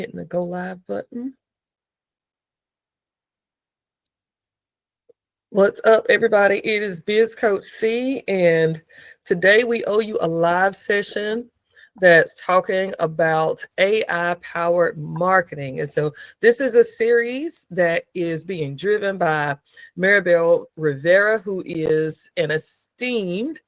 Hitting the go live button. What's up, everybody? It is Biz Coach C, and today we owe you a live session that's talking about AI-powered marketing. And so this is a series that is being driven by Maribel Rivera, who is an esteemed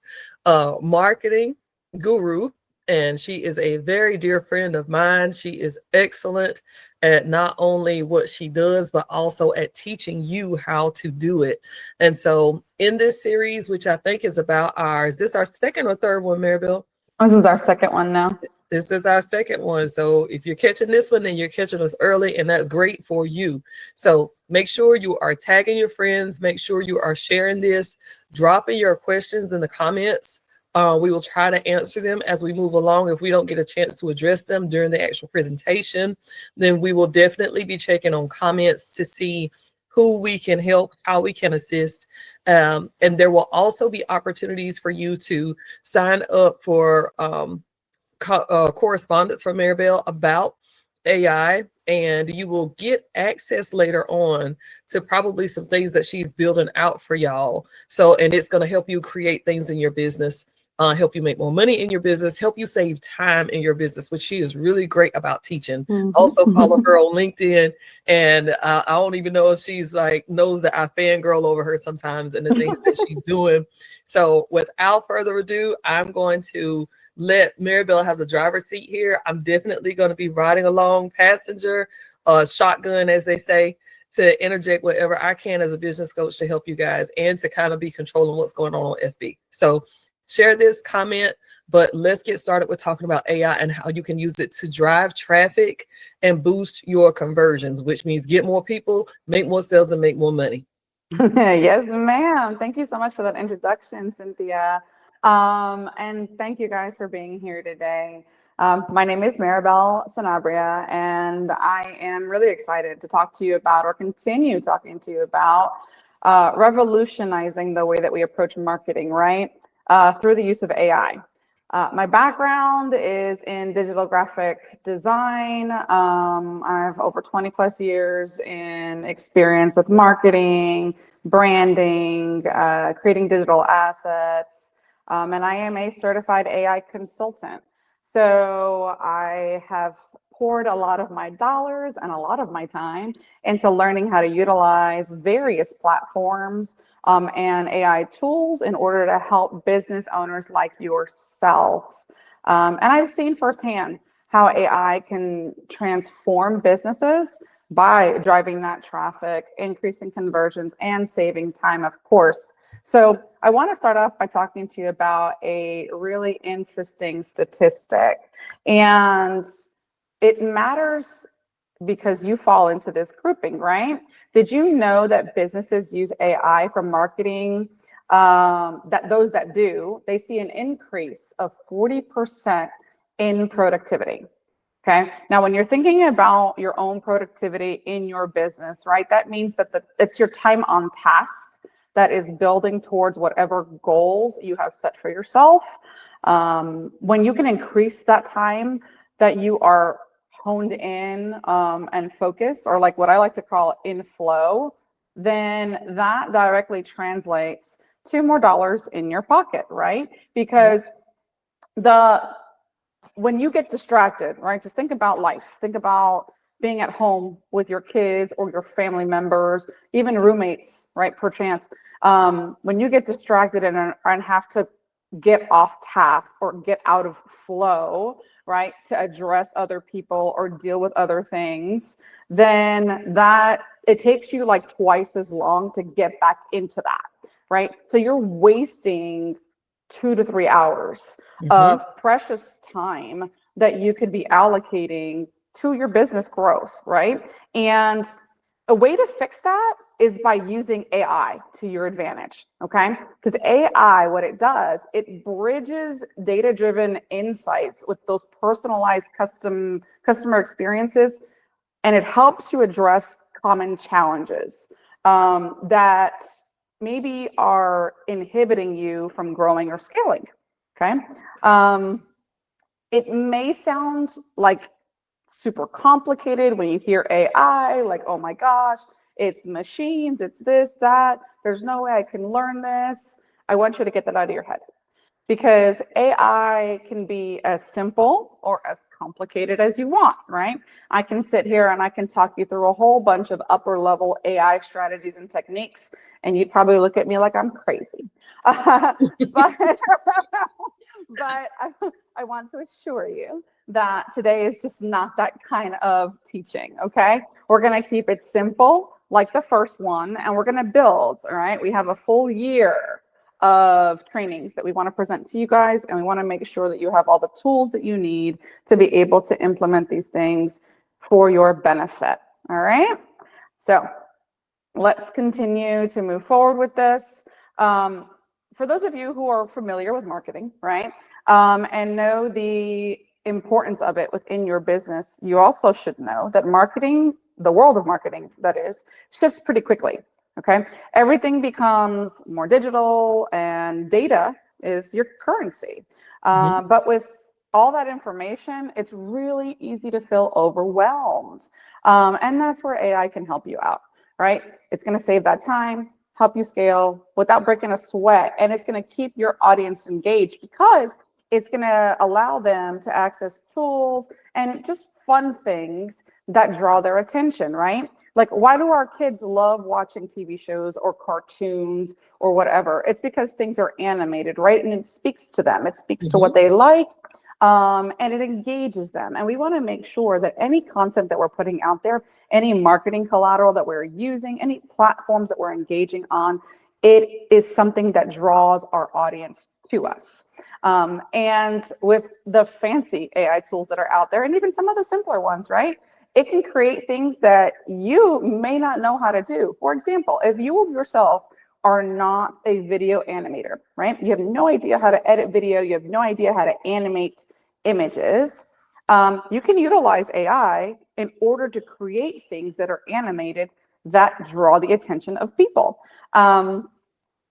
marketing guru, and she is a very dear friend of mine. She is excellent at not only what she does, but also at teaching you how to do it. And so in this series, which I think is about is this our second or third one, Maribel? This is our second one now. This is our second one. So if you're catching this one, then you're catching us early, and that's great for you. So make sure you are tagging your friends. Make sure you are sharing this, dropping your questions in the comments. We will try to answer them as we move along. If we don't get a chance to address them during the actual presentation, then we will definitely be checking on comments to see who we can help, how we can assist. And there will also be opportunities for you to sign up for correspondence from Maribel about AI, and you will get access later on to probably some things that she's building out for y'all. So, and it's going to help you create things in your business, help you make more money in your business, help you save time in your business, which she is really great about teaching. Also follow her on LinkedIn. And I don't even know if she's like, knows that I fangirl over her sometimes and the things that she's doing. So without further ado, I'm going to let Maribel have the driver's seat here. I'm definitely going to be riding along passenger, shotgun, as they say, to interject whatever I can as a business coach to help you guys and to kind of be controlling what's going on FB. So share this, comment, but let's get started with talking about AI and how you can use it to drive traffic and boost your conversions, which means get more people, make more sales, and make more money. Yes, ma'am. Thank you so much for that introduction, Cynthia. And thank you guys for being here today. My name is Maribel Sanabria, and I am really excited to talk to you about, or continue talking to you about, revolutionizing the way that we approach marketing, right? Through the use of AI. My background is in digital graphic design. I have over 20 plus years in experience with marketing, branding, creating digital assets, and I am a certified AI consultant. So I have poured a lot of my dollars and a lot of my time into learning how to utilize various platforms and AI tools in order to help business owners like yourself. And I've seen firsthand how AI can transform businesses by driving that traffic, increasing conversions, and saving time, of course. So I want to start off by talking to you about a really interesting statistic. And it matters because you fall into this grouping, right? Did you know that businesses use AI for marketing? That those that do, they see an increase of 40% in productivity. Okay. Now, when you're thinking about your own productivity in your business, right, that means that it's your time on task that is building towards whatever goals you have set for yourself. When you can increase that time that you are honed in and focused, or like what I like to call in flow, then that directly translates to more dollars in your pocket, right? Because when you get distracted, right, just think about life. Think about being at home with your kids or your family members, even roommates, right, perchance. When you get distracted and have to get off task or get out of flow, right, to address other people or deal with other things, then that it takes you like twice as long to get back into that, right? So you're wasting 2 to 3 hours of precious time that you could be allocating to your business growth, right? And a way to fix that is by using AI to your advantage, okay? Because AI, what it does, it bridges data-driven insights with those personalized customer experiences, and it helps you address common challenges that maybe are inhibiting you from growing or scaling, okay? It may sound like super complicated. When you hear AI, like, oh my gosh, it's machines, it's this, that, there's no way I can learn this. I want you to get that out of your head, because AI can be as simple or as complicated as you want, right? I can sit here and I can talk you through a whole bunch of upper level AI strategies and techniques, and you'd probably look at me like I'm crazy. But, but I want to assure you that today is just not that kind of teaching, okay? We're gonna keep it simple, like the first one, and we're gonna build, all right? We have a full year of trainings that we want to present to you guys, and we want to make sure that you have all the tools that you need to be able to implement these things for your benefit. All right, so let's continue to move forward with this. For those of you who are familiar with marketing, right, and know the importance of it within your business, you also should know that marketing, the world of marketing, that is, shifts pretty quickly. Okay, everything becomes more digital, and data is your currency. But with all that information, it's really easy to feel overwhelmed. And that's where AI can help you out, right? It's going to save that time, help you scale without breaking a sweat, and it's going to keep your audience engaged, because it's going to allow them to access tools and just fun things that draw their attention, right? Like, why do our kids love watching TV shows or cartoons or whatever? It's because things are animated, right? And it speaks to them. It speaks to what they like, and it engages them. And we want to make sure that any content that we're putting out there, any marketing collateral that we're using, any platforms that we're engaging on, it is something that draws our audience to us. And with the fancy AI tools that are out there, and even some of the simpler ones, right? It can create things that you may not know how to do. For example, if you yourself are not a video animator, right? You have no idea how to edit video. You have no idea how to animate images. You can utilize AI in order to create things that are animated that draw the attention of people.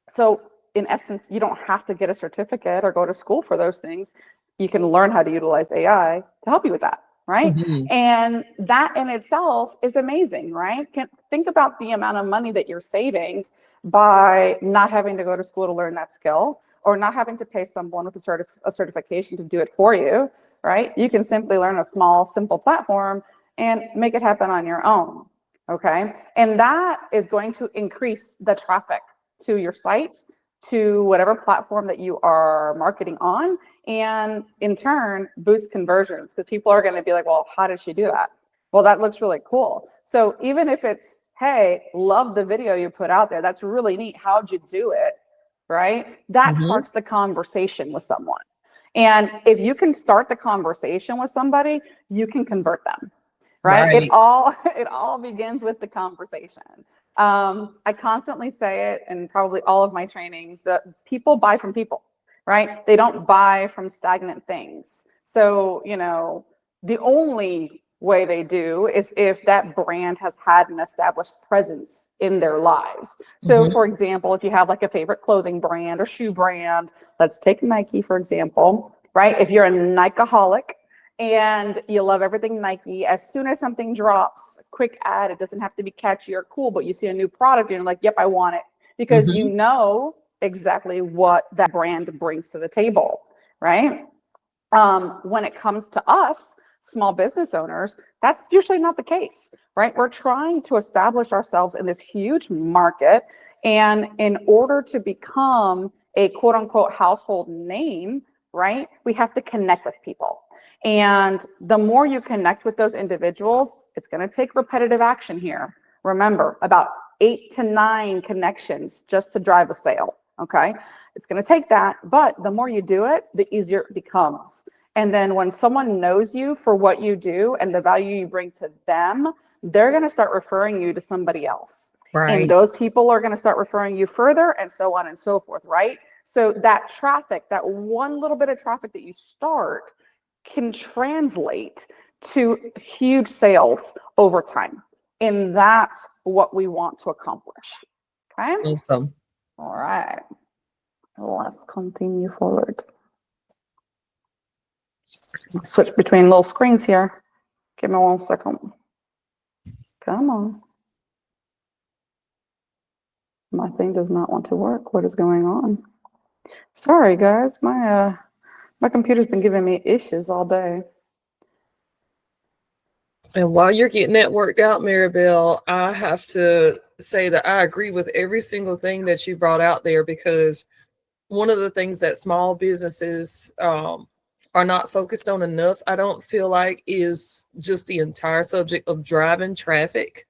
So in essence, you don't have to get a certificate or go to school for those things. You can learn how to utilize AI to help you with that, right? And that in itself is amazing, right? Think about the amount of money that you're saving by not having to go to school to learn that skill, or not having to pay someone with a certification to do it for you, right? You can simply learn a small, simple platform and make it happen on your own, okay? And that is going to increase the traffic to your site, to whatever platform that you are marketing on, and in turn boost conversions, because people are going to be like, well, how did she do that? Well, that looks really cool. So even if it's, hey, love the video you put out there, that's really neat, how'd you do it, right? That starts the conversation with someone. And if you can start the conversation with somebody, you can convert them, right? It all begins with the conversation. I constantly say it in probably all of my trainings that people buy from people, right? They don't buy from stagnant things. So, you know, the only way they do is if that brand has had an established presence in their lives. So for example, if you have like a favorite clothing brand or shoe brand, let's take Nike, for example, right? If you're a Nikeaholic, and you love everything Nike, as soon as something drops, a quick ad, it doesn't have to be catchy or cool, but you see a new product and you're like, yep, I want it, because you know exactly what that brand brings to the table, right? When it comes to us, small business owners, that's usually not the case, right? We're trying to establish ourselves in this huge market, and in order to become a quote unquote household name, right, we have to connect with people. And the more you connect with those individuals, it's going to take repetitive action here. Remember, about 8 to 9 connections just to drive a sale, okay? It's going to take that, but the more you do it, the easier it becomes. And then when someone knows you for what you do and the value you bring to them, they're going to start referring you to somebody else. And those people are going to start referring you further, and so on and so forth, right? So that traffic, that one little bit of traffic that you start, can translate to huge sales over time. And that's what we want to accomplish. Okay. Awesome. All right. Let's continue forward. Switch between little screens here. Give me 1 second. Come on. My thing does not want to work. What is going on? Sorry, guys. My computer's been giving me issues all day. And while you're getting that worked out, Maribel, I have to say that I agree with every single thing that you brought out there, because one of the things that small businesses are not focused on enough, I don't feel like, is just the entire subject of driving traffic.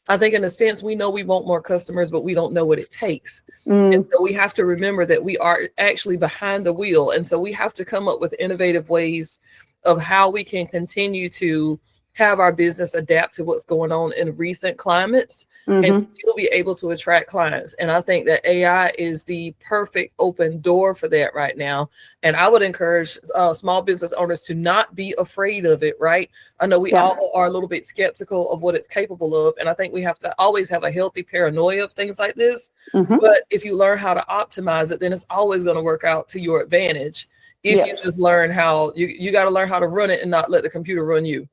I think in a sense, we know we want more customers, but we don't know what it takes. And so we have to remember that we are actually behind the wheel. And so we have to come up with innovative ways of how we can continue to have our business adapt to what's going on in recent climates and still be able to attract clients. And I think that AI is the perfect open door for that right now. And I would encourage small business owners to not be afraid of it, right? I know we all are a little bit skeptical of what it's capable of. And I think we have to always have a healthy paranoia of things like this. But if you learn how to optimize it, then it's always going to work out to your advantage. If you just learn how, you got to learn how to run it and not let the computer run you.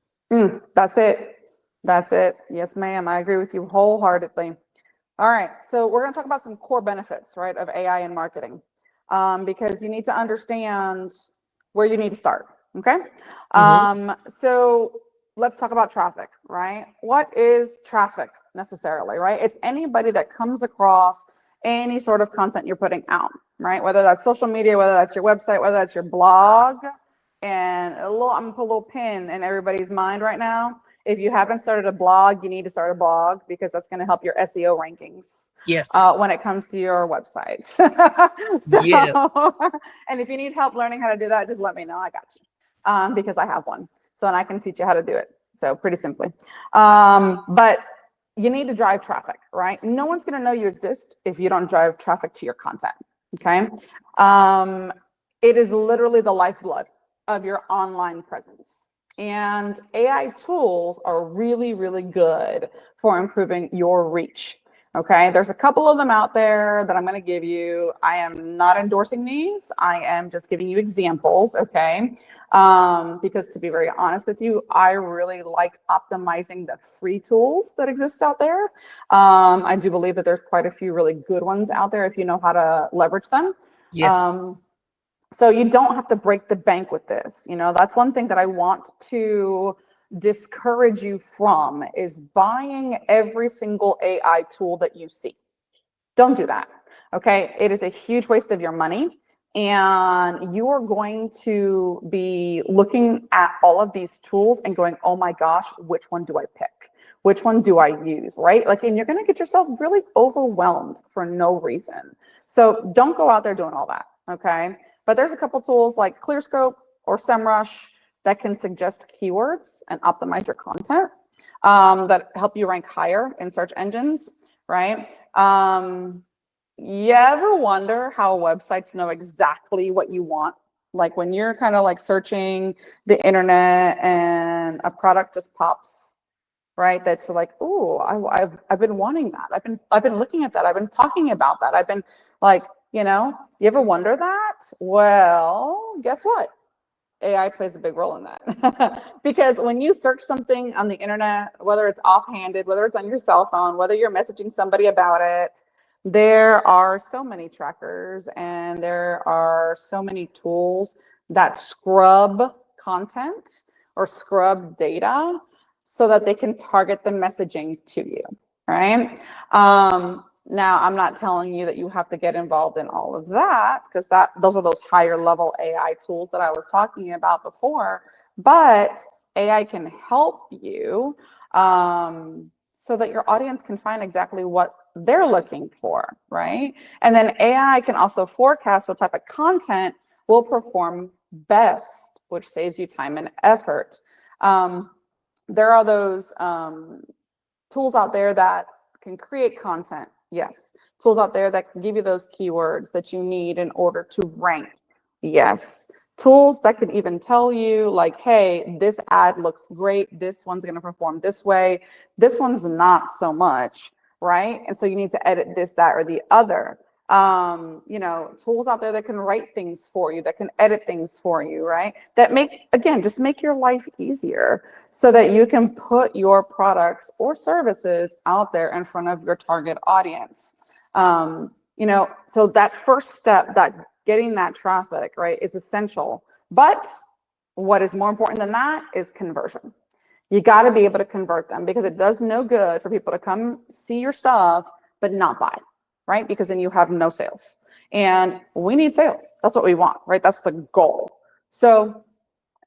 That's it. That's it. Yes, ma'am. I agree with you wholeheartedly. All right. So we're going to talk about some core benefits, right, of AI in marketing, because you need to understand where you need to start. Okay. So let's talk about traffic, right? What is traffic necessarily, right? It's anybody that comes across any sort of content you're putting out, right? Whether that's social media, whether that's your website, whether that's your blog. And I'm gonna put a little pin in everybody's mind right now. If you haven't started a blog, you need to start a blog, because that's going to help your SEO rankings. Yes. When it comes to your website. Yes. And if you need help learning how to do that, just let me know. I got you. Because I have one. So, and I can teach you how to do it. So pretty simply. But you need to drive traffic, right? No one's going to know you exist if you don't drive traffic to your content. Okay. It is literally the lifeblood of your online presence. And AI tools are really, really good for improving your reach. Okay, there's a couple of them out there that I'm going to give you. I am not endorsing these. I am just giving you examples. Okay, because to be very honest with you, I really like optimizing the free tools that exist out there. I do believe that there's quite a few really good ones out there if you know how to leverage them. Yes. So you don't have to break the bank with this. You know, that's one thing that I want to discourage you from, is buying every single AI tool that you see. Don't do that. Okay. It is a huge waste of your money. And you are going to be looking at all of these tools and going, oh my gosh, which one do I pick? Which one do I use? Right? Like, and you're going to get yourself really overwhelmed for no reason. So don't go out there doing all that. Okay. But there's a couple tools like ClearScope or SEMrush that can suggest keywords and optimize your content, that help you rank higher in search engines, right? You ever wonder how websites know exactly what you want? Like when you're kind of like searching the internet and a product just pops, right? That's like, oh, I've been wanting that. I've been looking at that. I've been talking about that. I've been like, you know, you ever wonder that? Well, guess what? AI plays a big role in that. Because when you search something on the internet, whether it's offhanded, whether it's on your cell phone, whether you're messaging somebody about it, there are so many trackers and there are so many tools that scrub content or scrub data so that they can target the messaging to you, right? Now, I'm not telling you that you have to get involved in all of that, because those are those higher level AI tools that I was talking about before. But AI can help you so that your audience can find exactly what they're looking for, right? And then AI can also forecast what type of content will perform best, which saves you time and effort. There are those tools out there that can create content. Yes. Tools out there that can give you those keywords that you need in order to rank. Yes. Tools that can even tell you like, hey, this ad looks great. This one's going to perform this way. This one's not so much, right? And so you need to edit this, that, or the other. tools out there that can write things for you, that can edit things for you, right? That just make your life easier so that you can put your products or services out there in front of your target audience. So that first step, that getting that traffic, right, is essential. But what is more important than that is conversion. You got to be able to convert them, because it does no good for people to come see your stuff but not buy, right? Because then you have no sales. And we need sales. That's what we want, right? That's the goal. So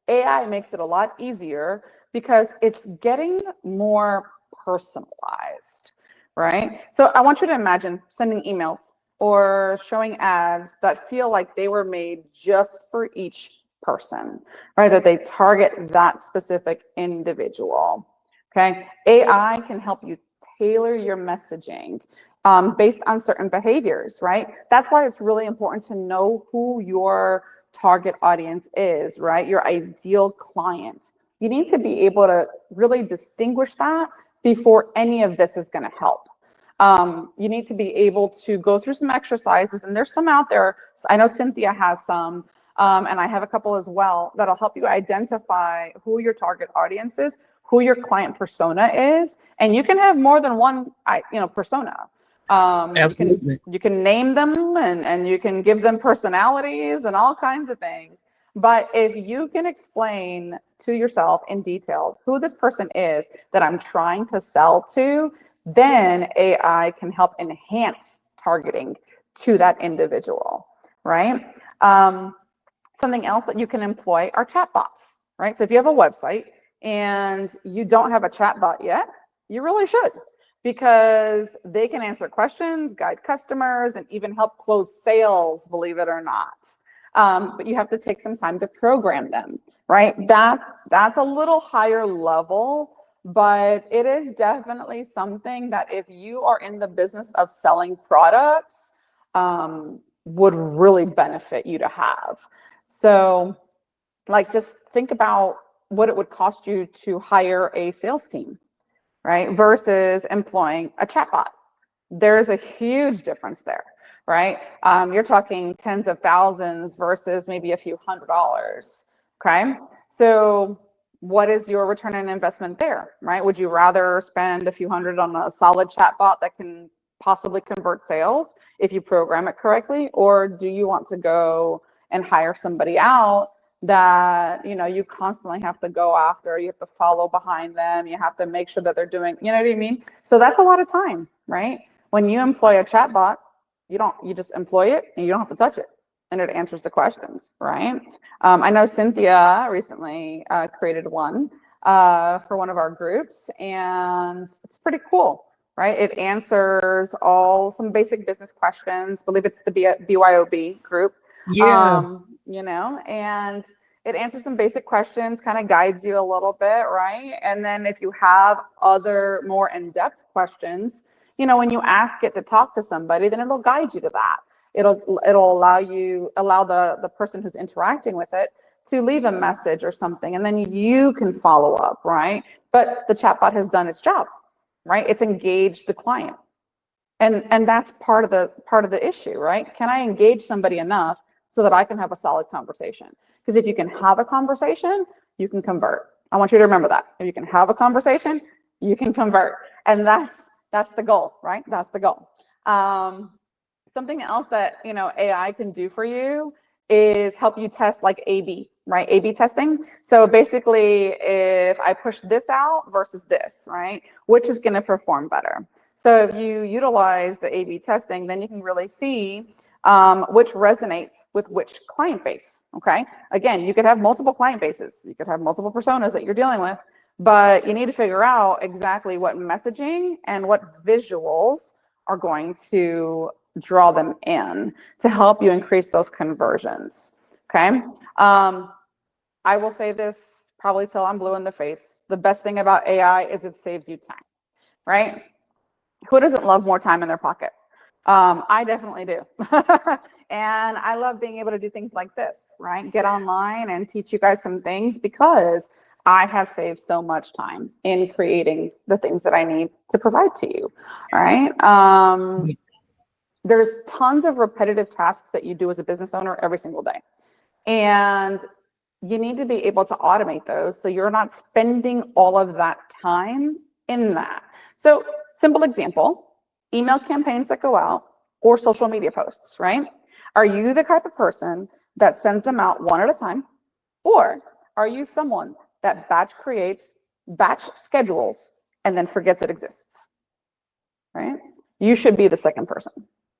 AI makes it a lot easier because it's getting more personalized, right? So I want you to imagine sending emails or showing ads that feel like they were made just for each person, right? That they target that specific individual. Okay. AI can help you tailor your messaging based on certain behaviors, right? That's why it's really important to know who your target audience is, right? Your ideal client. You need to be able to really distinguish that before any of this is going to help. You need to be able to go through some exercises, and there's some out there. I know Cynthia has some. And I have a couple as well that'll help you identify who your target audience is, who your client persona is, and you can have more than one, persona. Absolutely. You can name them and you can give them personalities and all kinds of things. But if you can explain to yourself in detail who this person is that I'm trying to sell to, then AI can help enhance targeting to that individual, right? Something else that you can employ are chatbots, right? So if you have a website and you don't have a chatbot yet, you really should, because they can answer questions, guide customers, and even help close sales, believe it or not. But you have to take some time to program them, right? That's a little higher level, but it is definitely something that if you are in the business of selling products, would really benefit you to have. So, just think about what it would cost you to hire a sales team, right? Versus employing a chatbot. There's a huge difference there, right? You're talking tens of thousands versus maybe a few $100s, okay? So what is your return on investment there, right? Would you rather spend a few hundred on a solid chatbot that can possibly convert sales if you program it correctly? Or do you want to go and hire somebody out that, you constantly have to go after, you have to follow behind them, you have to make sure that they're doing, you know what I mean? So that's a lot of time, right? When you employ a chatbot, you just employ it and you don't have to touch it, and it answers the questions, right? I know Cynthia recently created one for one of our groups, and it's pretty cool, right? It answers some basic business questions. I believe it's the BYOB group. Yeah. And it answers some basic questions, kind of guides you a little bit, right? And then if you have other more in-depth questions, when you ask it to talk to somebody, then it'll guide you to that. It'll allow the person who's interacting with it to leave a message or something, and then you can follow up, right? But the chatbot has done its job, right? It's engaged the client. And that's part of the issue, right? Can I engage somebody enough so that I can have a solid conversation? Because if you can have a conversation, you can convert. I want you to remember that. If you can have a conversation, you can convert. And that's the goal, right? That's the goal. Something else that AI can do for you is help you test like A/B, right? A/B testing. So basically, if I push this out versus this, right, which is going to perform better? So if you utilize the A/B testing, then you can really see which resonates with which client base. Okay. Again, you could have multiple client bases. You could have multiple personas that you're dealing with, but you need to figure out exactly what messaging and what visuals are going to draw them in to help you increase those conversions. Okay. I will say this probably till I'm blue in the face. The best thing about AI is it saves you time, right? Who doesn't love more time in their pocket? I definitely do. And I love being able to do things like this, right? Get online and teach you guys some things, because I have saved so much time in creating the things that I need to provide to you, all right? there's tons of repetitive tasks that you do as a business owner every single day. And you need to be able to automate those so you're not spending all of that time in that. So, simple example, email campaigns that go out or social media posts, right? Are you the type of person that sends them out one at a time? Or are you someone that batch creates, batch schedules, and then forgets it exists, right? You should be the second person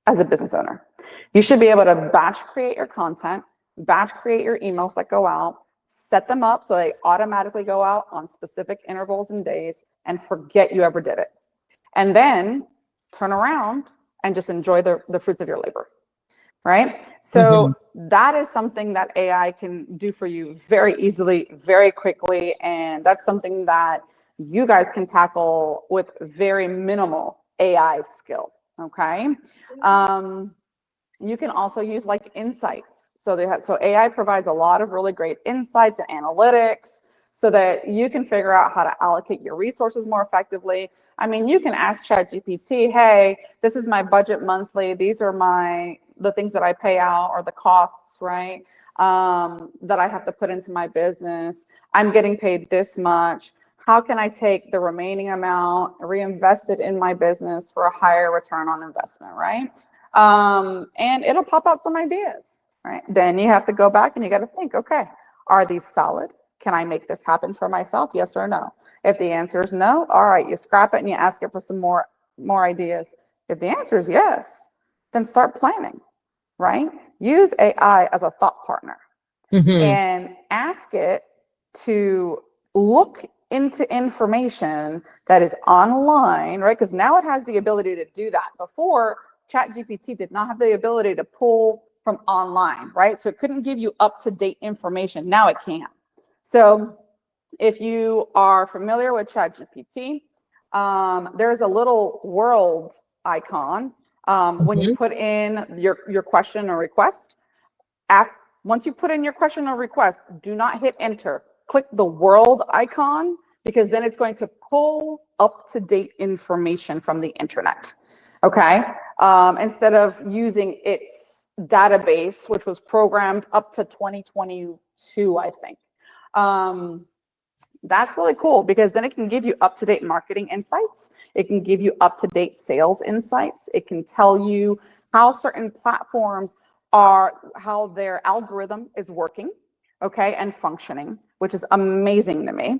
as a business owner. You should be able to batch create your content, batch create your emails that go out, set them up so they automatically go out on specific intervals and days, and forget you ever did it. And then turn around and just enjoy the fruits of your labor, right? So that is something that AI can do for you very easily, very quickly. And that's something that you guys can tackle with very minimal AI skill, okay? You can also use like insights. So AI provides a lot of really great insights and analytics so that you can figure out how to allocate your resources more effectively. I mean, you can ask ChatGPT, hey, this is my budget monthly. These are the things that I pay out or the costs, right? That I have to put into my business. I'm getting paid this much. How can I take the remaining amount, reinvest it in my business for a higher return on investment, right? And it'll pop out some ideas, right? Then you have to go back and you got to think, okay, are these solid? Can I make this happen for myself? Yes or no? If the answer is no, all right, you scrap it and you ask it for some more ideas. If the answer is yes, then start planning, right? Use AI as a thought partner and ask it to look into information that is online, right? Because now it has the ability to do that. Before, ChatGPT did not have the ability to pull from online, right? So it couldn't give you up-to-date information. Now it can. So if you are familiar with ChatGPT, there's a little world icon when you put in your question or request. Once you put in your question or request, do not hit enter. Click the world icon because then it's going to pull up-to-date information from the internet, okay? Instead of using its database, which was programmed up to 2022, I think. That's really cool because then it can give you up-to-date marketing insights. It can give you up-to-date sales insights. It can tell you how certain platforms how their algorithm is working, okay, and functioning, which is amazing to me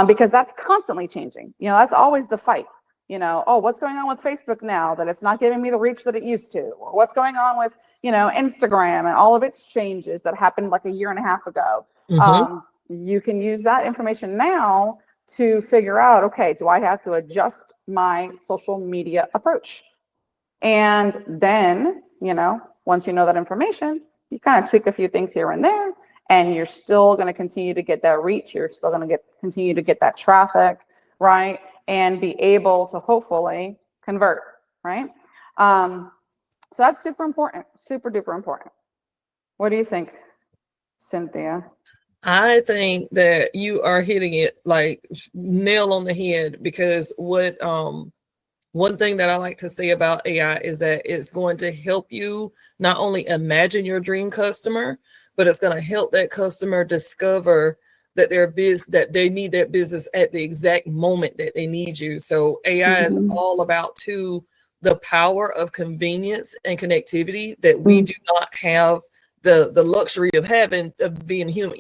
because that's constantly changing. You know, that's always the fight. You know, oh, what's going on with Facebook now that it's not giving me the reach that it used to? Or what's going on with, Instagram and all of its changes that happened like a year and a half ago? You can use that information now to figure out, okay, do I have to adjust my social media approach? And then, once you know that information, you kind of tweak a few things here and there, and you're still going to continue to get that reach. You're still going to continue to get that traffic, right? And be able to hopefully convert, right? So that's super important, super duper important. What do you think, Cynthia? I think that you are hitting it like nail on the head because one thing that I like to say about AI is that it's going to help you not only imagine your dream customer, but it's going to help that customer discover that that they need that business at the exact moment that they need you. So AI is all about the power of convenience and connectivity that we do not have the luxury of being human.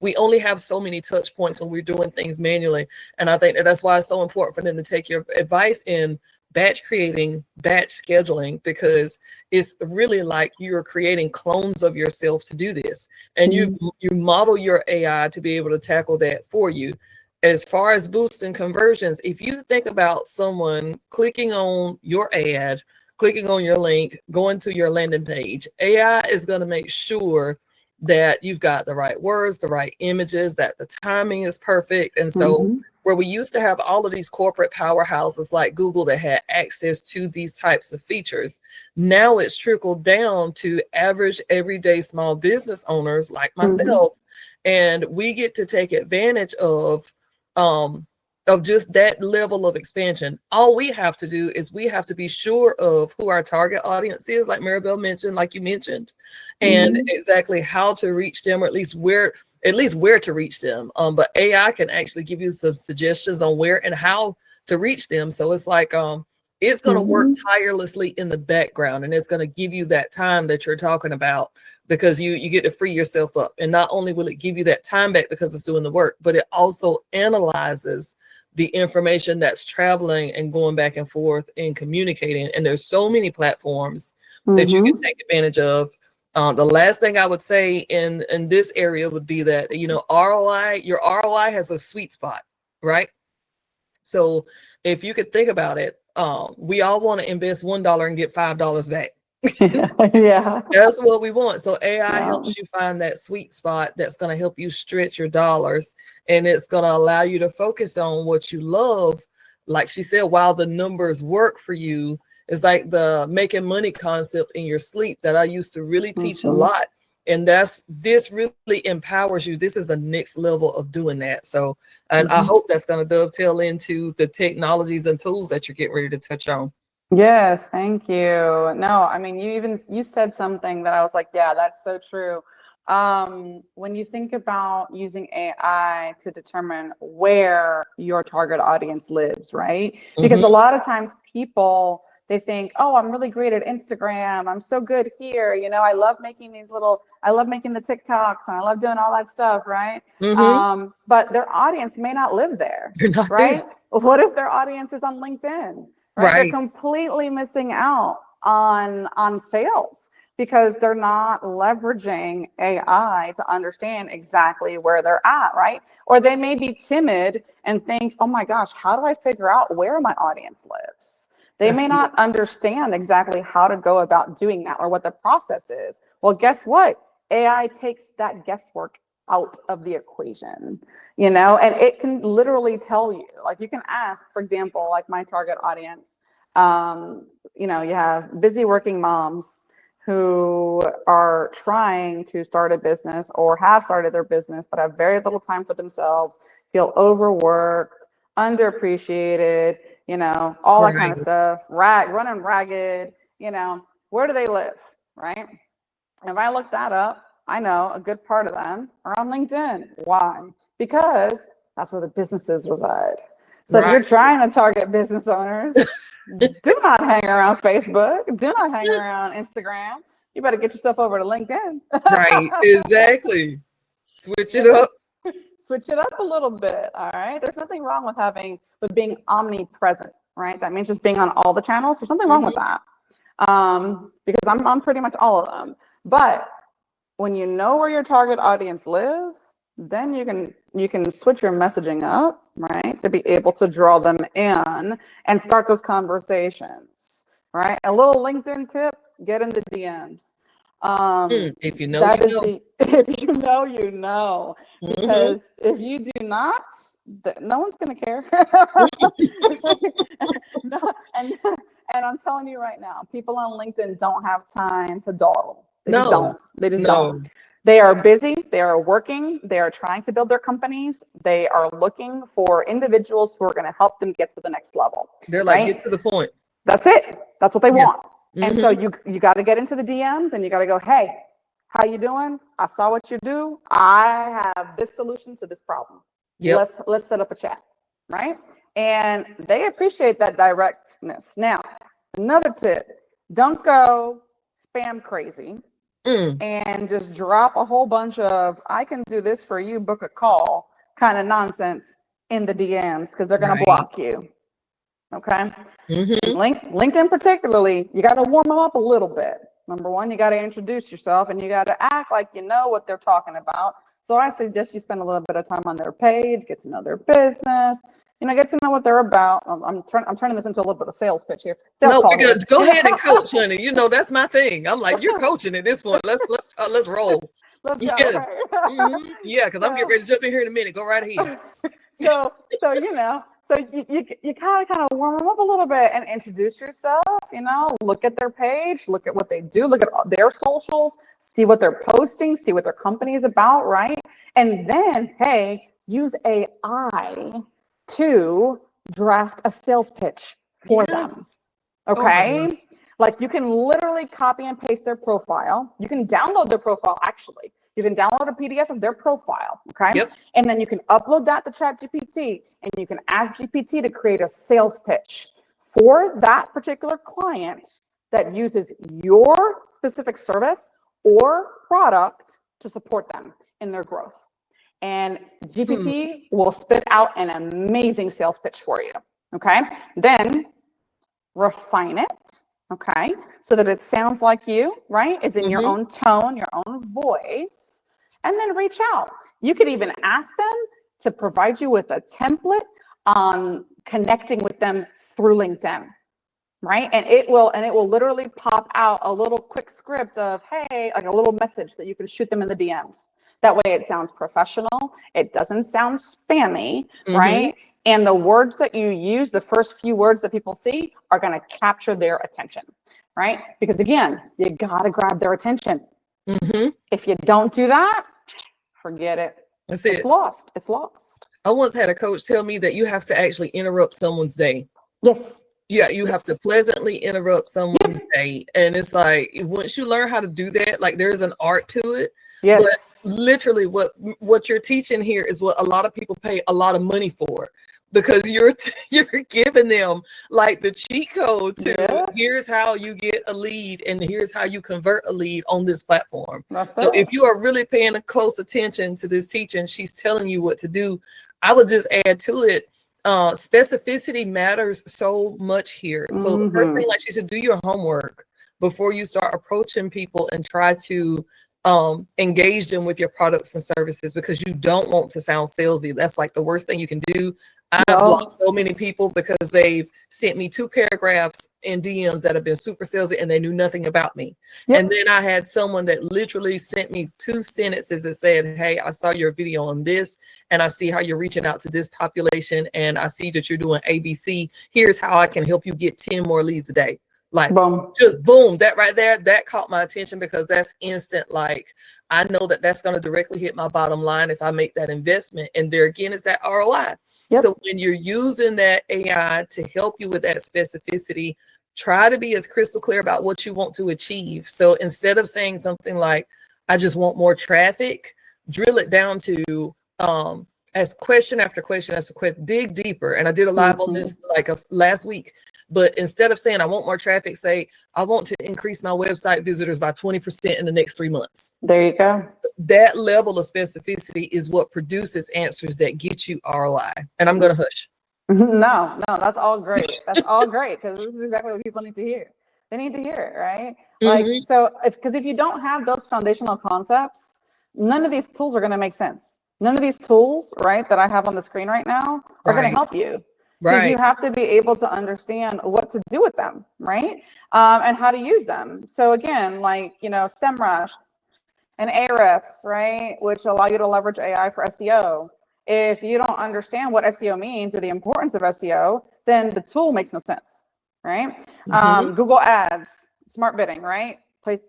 We only have so many touch points when we're doing things manually. And I think that's why it's so important for them to take your advice in batch creating, batch scheduling, because it's really like you're creating clones of yourself to do this. And you model your AI to be able to tackle that for you. As far as boosting conversions, if you think about someone clicking on your ad, clicking on your link, going to your landing page, AI is going to make sure that you've got the right words, the right images, that the timing is perfect. And so where we used to have all of these corporate powerhouses like Google that had access to these types of features, now it's trickled down to average, everyday small business owners like myself. And we get to take advantage of of just that level of expansion. All we have to do is we have to be sure of who our target audience is, like Maribel mentioned, like you mentioned, and exactly how to reach them, or at least where to reach them. But AI can actually give you some suggestions on where and how to reach them. So it's like it's going to work tirelessly in the background, and it's going to give you that time that you're talking about, because you get to free yourself up. And not only will it give you that time back because it's doing the work, but it also analyzes the information that's traveling and going back and forth and communicating. And there's so many platforms that you can take advantage of. The last thing I would say in this area would be that, you know, your ROI has a sweet spot, right? So if you could think about it, we all want to invest $1 and get $5 back. Yeah. That's what we want. So AI helps you find that sweet spot that's going to help you stretch your dollars, and it's going to allow you to focus on what you love. Like she said, while the numbers work for you, it's like the making money concept in your sleep that I used to really teach a lot. And this really empowers you. This is the next level of doing that. So, and I hope that's going to dovetail into the technologies and tools that you're getting ready to touch on. Yes, thank you. No, I mean, you said something that I was like, yeah, that's so true. When you think about using AI to determine where your target audience lives, right? Because a lot of times people, they think, oh, I'm really great at Instagram. I'm so good here. You know, I love making the TikToks, and I love doing all that stuff, right? But their audience may not live there, right? What if their audience is on LinkedIn? Right? They're completely missing out on sales because they're not leveraging AI to understand exactly where they're at, right? Or they may be timid and think, oh my gosh, how do I figure out where my audience lives? They may not understand exactly how to go about doing that or what the process is. Well, guess what? AI takes that guesswork out of the equation, you know, and it can literally tell you, like, you can ask, for example, like my target audience, you know, you have busy working moms who are trying to start a business or have started their business, but have very little time for themselves, feel overworked, underappreciated, you know, all that kind of stuff, running ragged, you know, where do they live, right? If I look that up, I know a good part of them are on LinkedIn. Why? Because that's where the businesses reside. So if you're trying to target business owners, do not hang around Facebook. Do not hang around Instagram. You better get yourself over to LinkedIn. Right, exactly. Switch it up. Switch it up a little bit. All right. There's nothing wrong with being omnipresent, right? That means just being on all the channels. There's nothing wrong with that. Because I'm pretty much all of them. But when you know where your target audience lives, then you can switch your messaging up, right, to be able to draw them in and start those conversations, right? A little LinkedIn tip: get in the DMs. If you know, you know. If you know, you know. Because if you do not, no one's going to care. No, and I'm telling you right now, people on LinkedIn don't have time to dawdle. They just don't. They are busy. They are working. They are trying to build their companies. They are looking for individuals who are going to help them get to the next level. They're like, get to the point. That's it. That's what they want. And so you got to get into the DMs and you got to go, hey, how you doing? I saw what you do. I have this solution to this problem. Let's set up a chat, right? And they appreciate that directness. Now, another tip: don't go spam crazy and just drop a whole bunch of "I can do this for you, book a call" kind of nonsense in the DMs, because they're going to block you. Okay. LinkedIn particularly, you got to warm them up a little bit. Number one, you got to introduce yourself and you got to act like you know what they're talking about. So I suggest you spend a little bit of time on their page, get to know their business, you know, get to know what they're about. I'm turning this into a little bit of sales pitch here. Go ahead and coach, honey. You know, that's my thing. I'm like, you're coaching at this point. Let's roll. Let's go. Yeah, because I'm getting ready to jump in here in a minute. Go right ahead. So you know. So you kind of warm them up a little bit and introduce yourself, you know, look at their page, look at what they do, look at their socials, see what they're posting, see what their company is about, right? And then, hey, use AI to draft a sales pitch for them. Okay. Like you can literally copy and paste their profile. You can download their profile actually. You can download a PDF of their profile. Okay. And then you can upload that to ChatGPT and you can ask GPT to create a sales pitch for that particular client that uses your specific service or product to support them in their growth. And GPT will spit out an amazing sales pitch for you. Okay. Then refine it. Okay. So that it sounds like you, right? Is in your own tone, your own voice. And then reach out. You could even ask them to provide you with a template on connecting with them through LinkedIn. Right. And it will literally pop out a little quick script of, hey, like a little message that you can shoot them in the DMs. That way it sounds professional. It doesn't sound spammy, right? And the words that you use, the first few words that people see are going to capture their attention, right? Because again, you got to grab their attention. If you don't do that, forget it. It's lost. It's lost. I once had a coach tell me that you have to actually interrupt someone's day. Yes. Yeah, you have to pleasantly interrupt someone's day. And it's like, once you learn how to do that, like there's an art to it. Yes. But literally what you're teaching here is what a lot of people pay a lot of money for, because you're giving them like the cheat code to here's how you get a lead and here's how you convert a lead on this platform. So if you are really paying a close attention to this teaching, she's telling you what to do. I would just add to it, specificity matters so much here. So the first thing, like she said, do your homework before you start approaching people and try to engage them with your products and services, because you don't want to sound salesy. That's like the worst thing you can do. I've blocked so many people because they've sent me 2 paragraphs in DMs that have been super salesy and they knew nothing about me. And then I had someone that literally sent me 2 sentences that said, hey, I saw your video on this and I see how you're reaching out to this population and I see that you're doing ABC. Here's how I can help you get 10 more leads a day. Like, just boom, that right there, that caught my attention, because that's instant. Like, I know that that's going to directly hit my bottom line if I make that investment. And there again is that ROI. So when you're using that AI to help you with that specificity, try to be as crystal clear about what you want to achieve. So instead of saying something like, I just want more traffic, drill it down to as question after question after question, dig deeper. And I did a live on this like last week. But instead of saying I want more traffic, say I want to increase my website visitors by 20% in the next 3 months. There you go. That level of specificity is what produces answers that get you ROI. And I'm going to hush. No, that's all great. That's all great, because this is exactly what people need to hear. They need to hear it, right? Like, so because if you don't have those foundational concepts, none of these tools are going to make sense. None of these tools, right, that I have on the screen right now are going to help you. Because you have to be able to understand what to do with them, right? And how to use them. So again, like, you know, SEMrush and Ahrefs, right, which allow you to leverage AI for SEO. If you don't understand what SEO means or the importance of SEO, then the tool makes no sense, right? Google Ads, smart bidding, right?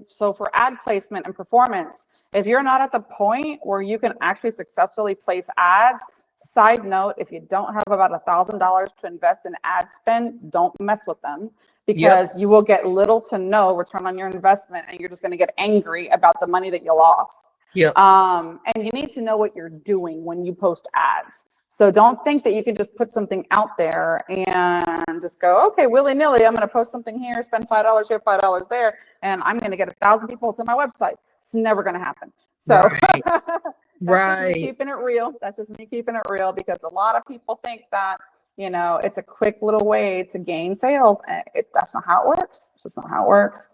So for ad placement and performance, if you're not at the point where you can actually successfully place ads, side note, if you don't have about $1,000 to invest in ad spend, don't mess with them, because you will get little to no return on your investment and you're just going to get angry about the money that you lost. And you need to know what you're doing when you post ads. So don't think that you can just put something out there and just go, okay, willy-nilly, I'm going to post something here, spend $5 here, $5 there, and I'm going to get 1,000 people to my website. It's never going to happen. So That's just me keeping it real. That's just me keeping it real, because a lot of people think that, you know, it's a quick little way to gain sales. And that's not how it works. It's just not how it works.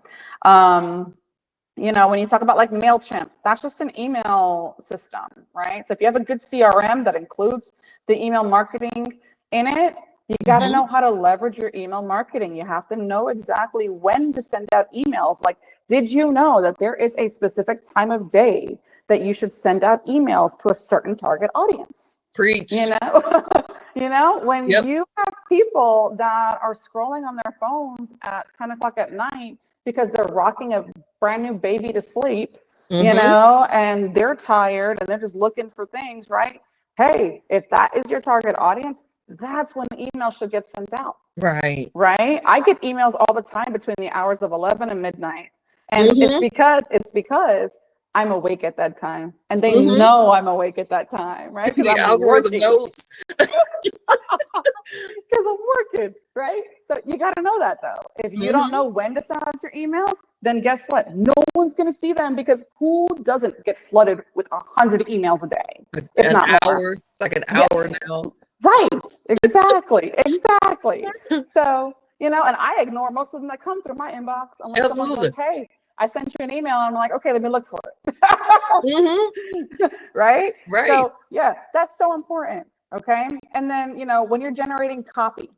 You know, when you talk about like MailChimp, that's just an email system, right? So if you have a good CRM that includes the email marketing in it, you got to know how to leverage your email marketing. You have to know exactly when to send out emails. Like, did you know that there is a specific time of day that you should send out emails to a certain target audience? Preach. You know, you know, when you have people that are scrolling on their phones at 10 o'clock at night because they're rocking a brand new baby to sleep, you know, and they're tired and they're just looking for things, right? Hey, if that is your target audience, that's when the email should get sent out. Right. Right? I get emails all the time between the hours of 11 and midnight. And it's because I'm awake at that time. And they know I'm awake at that time, right? Because The I'm algorithm working. knows. Because I'm working, right? So you got to know that, though. If you don't know when to send out your emails, then guess what? No one's going to see them, because who doesn't get flooded with 100 emails a day? If An not hour. more. It's like an hour now. Right. Exactly. So, and I ignore most of them that come through my inbox unless someone goes, hey, I sent you an email. And I'm like, okay, let me look for it. Right. So yeah, that's so important. Okay. And then, when you're generating copy,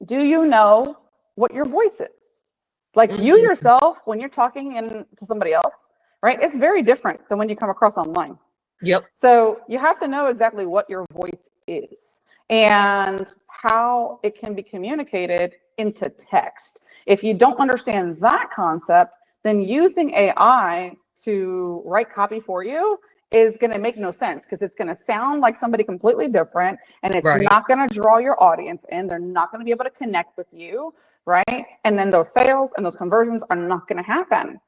do you know what your voice is? Like you yourself, when you're talking to somebody else, right? It's very different than when you come across online. Yep. So you have to know exactly what your voice is and how it can be communicated into text. If you don't understand that concept, then using AI to write copy for you is going to make no sense, because it's going to sound like somebody completely different, and it's not going to draw your audience in. They're not going to be able to connect with you, right? And then those sales and those conversions are not going to happen.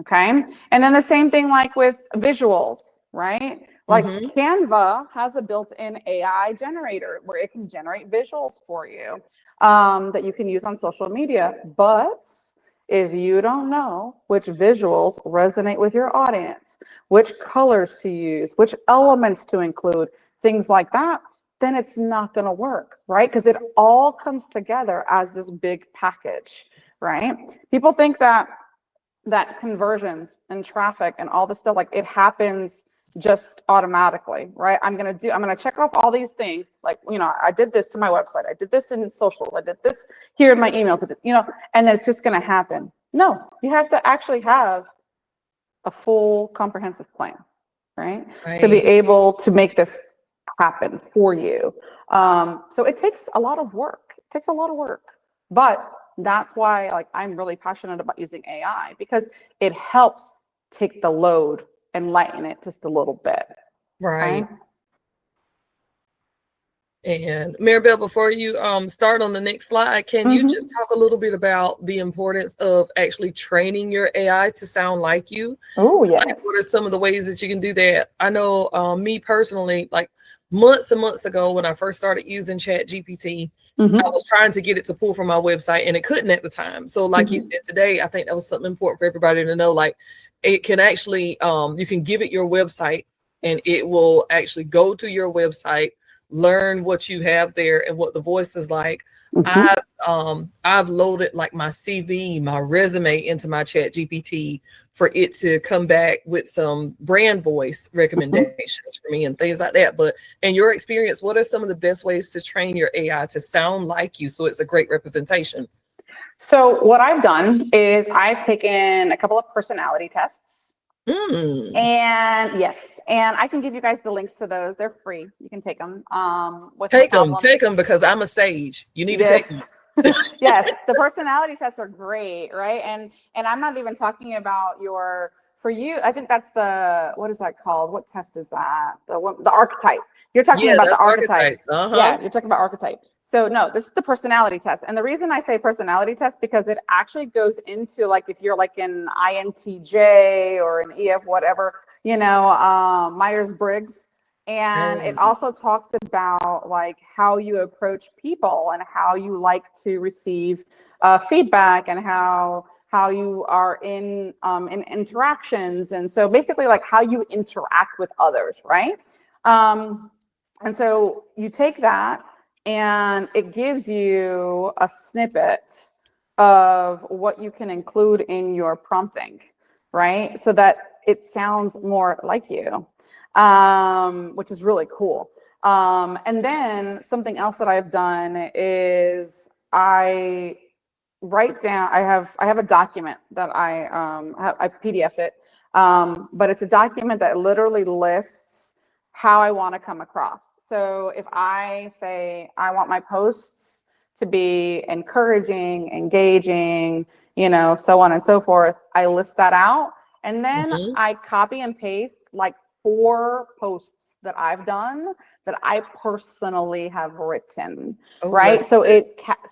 Okay. And then the same thing like with visuals, right? Like Canva has a built-in AI generator where it can generate visuals for you that you can use on social media. But if you don't know which visuals resonate with your audience, which colors to use, which elements to include, things like that, then it's not going to work, right? Because it all comes together as this big package, right? People think that conversions and traffic and all this stuff, like it happens just automatically, right? I'm going to check off all these things. Like, I did this to my website. I did this in social. I did this here in my emails, and then it's just going to happen. No, you have to actually have a full comprehensive plan, right? To be able to make this happen for you. So it takes a lot of work. But that's why I'm really passionate about using AI, because it helps take the load and lighten it just a little bit. Right. Okay? And Maribel, before you start on the next slide, can you just talk a little bit about the importance of actually training your AI to sound like you? Oh, yes. What are some of the ways that you can do that? I know me personally, months and months ago, when I first started using ChatGPT, I was trying to get it to pull from my website, and it couldn't at the time. So like you said today, I think that was something important for everybody to know. It can actually, you can give it your website, and it will actually go to your website, learn what you have there and what the voice is like. I've loaded my CV, my resume into my ChatGPT for it to come back with some brand voice recommendations for me and things like that. But in your experience, what are some of the best ways to train your AI to sound like you so it's a great representation? So what I've done is I've taken a couple of personality tests. And yes, and I can give you guys the links to those. They're free. You can take them. Take them because I'm a sage. You need to take them. Yes, the personality tests are great, right? And I'm not even talking about for you, I think that's what is that called? What test is that? The archetype. You're talking about the archetype. Yeah, you're talking about archetype. So no, this is the personality test. And the reason I say personality test, because it actually goes into if you're an INTJ or an EF, whatever, Myers-Briggs. And it also talks about how you approach people and how you like to receive feedback, and how you are in interactions. And so basically how you interact with others, right? And so you take that, and it gives you a snippet of what you can include in your prompting, right? So that it sounds more like you, which is really cool. And then something else that I've done is I write down, I have a document that I PDF it, but it's a document that literally lists how I want to come across. So if I say I want my posts to be encouraging, engaging, so on and so forth, I list that out, and then I copy and paste 4 posts that I've done that I personally have written, Oh, right? that's So good.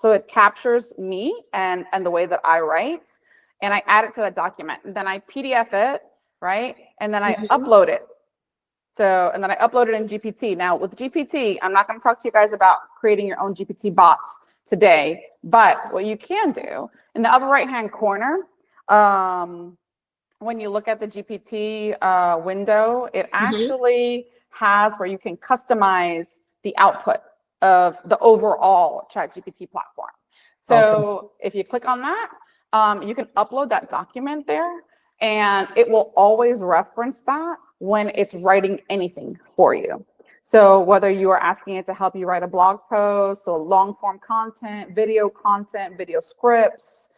it captures me and the way that I write, and I add it to that document. And then I PDF it, right? And then I Mhm. upload it. So, and then I upload it in GPT. Now with GPT, I'm not going to talk to you guys about creating your own GPT bots today, but what you can do in the upper right-hand corner, when you look at the GPT window, it Mhm. actually has where you can customize the output of the overall ChatGPT platform. Awesome. So if you click on that, you can upload that document there, and it will always reference that when it's writing anything for you. So whether you are asking it to help you write a blog post, so long form content, video scripts,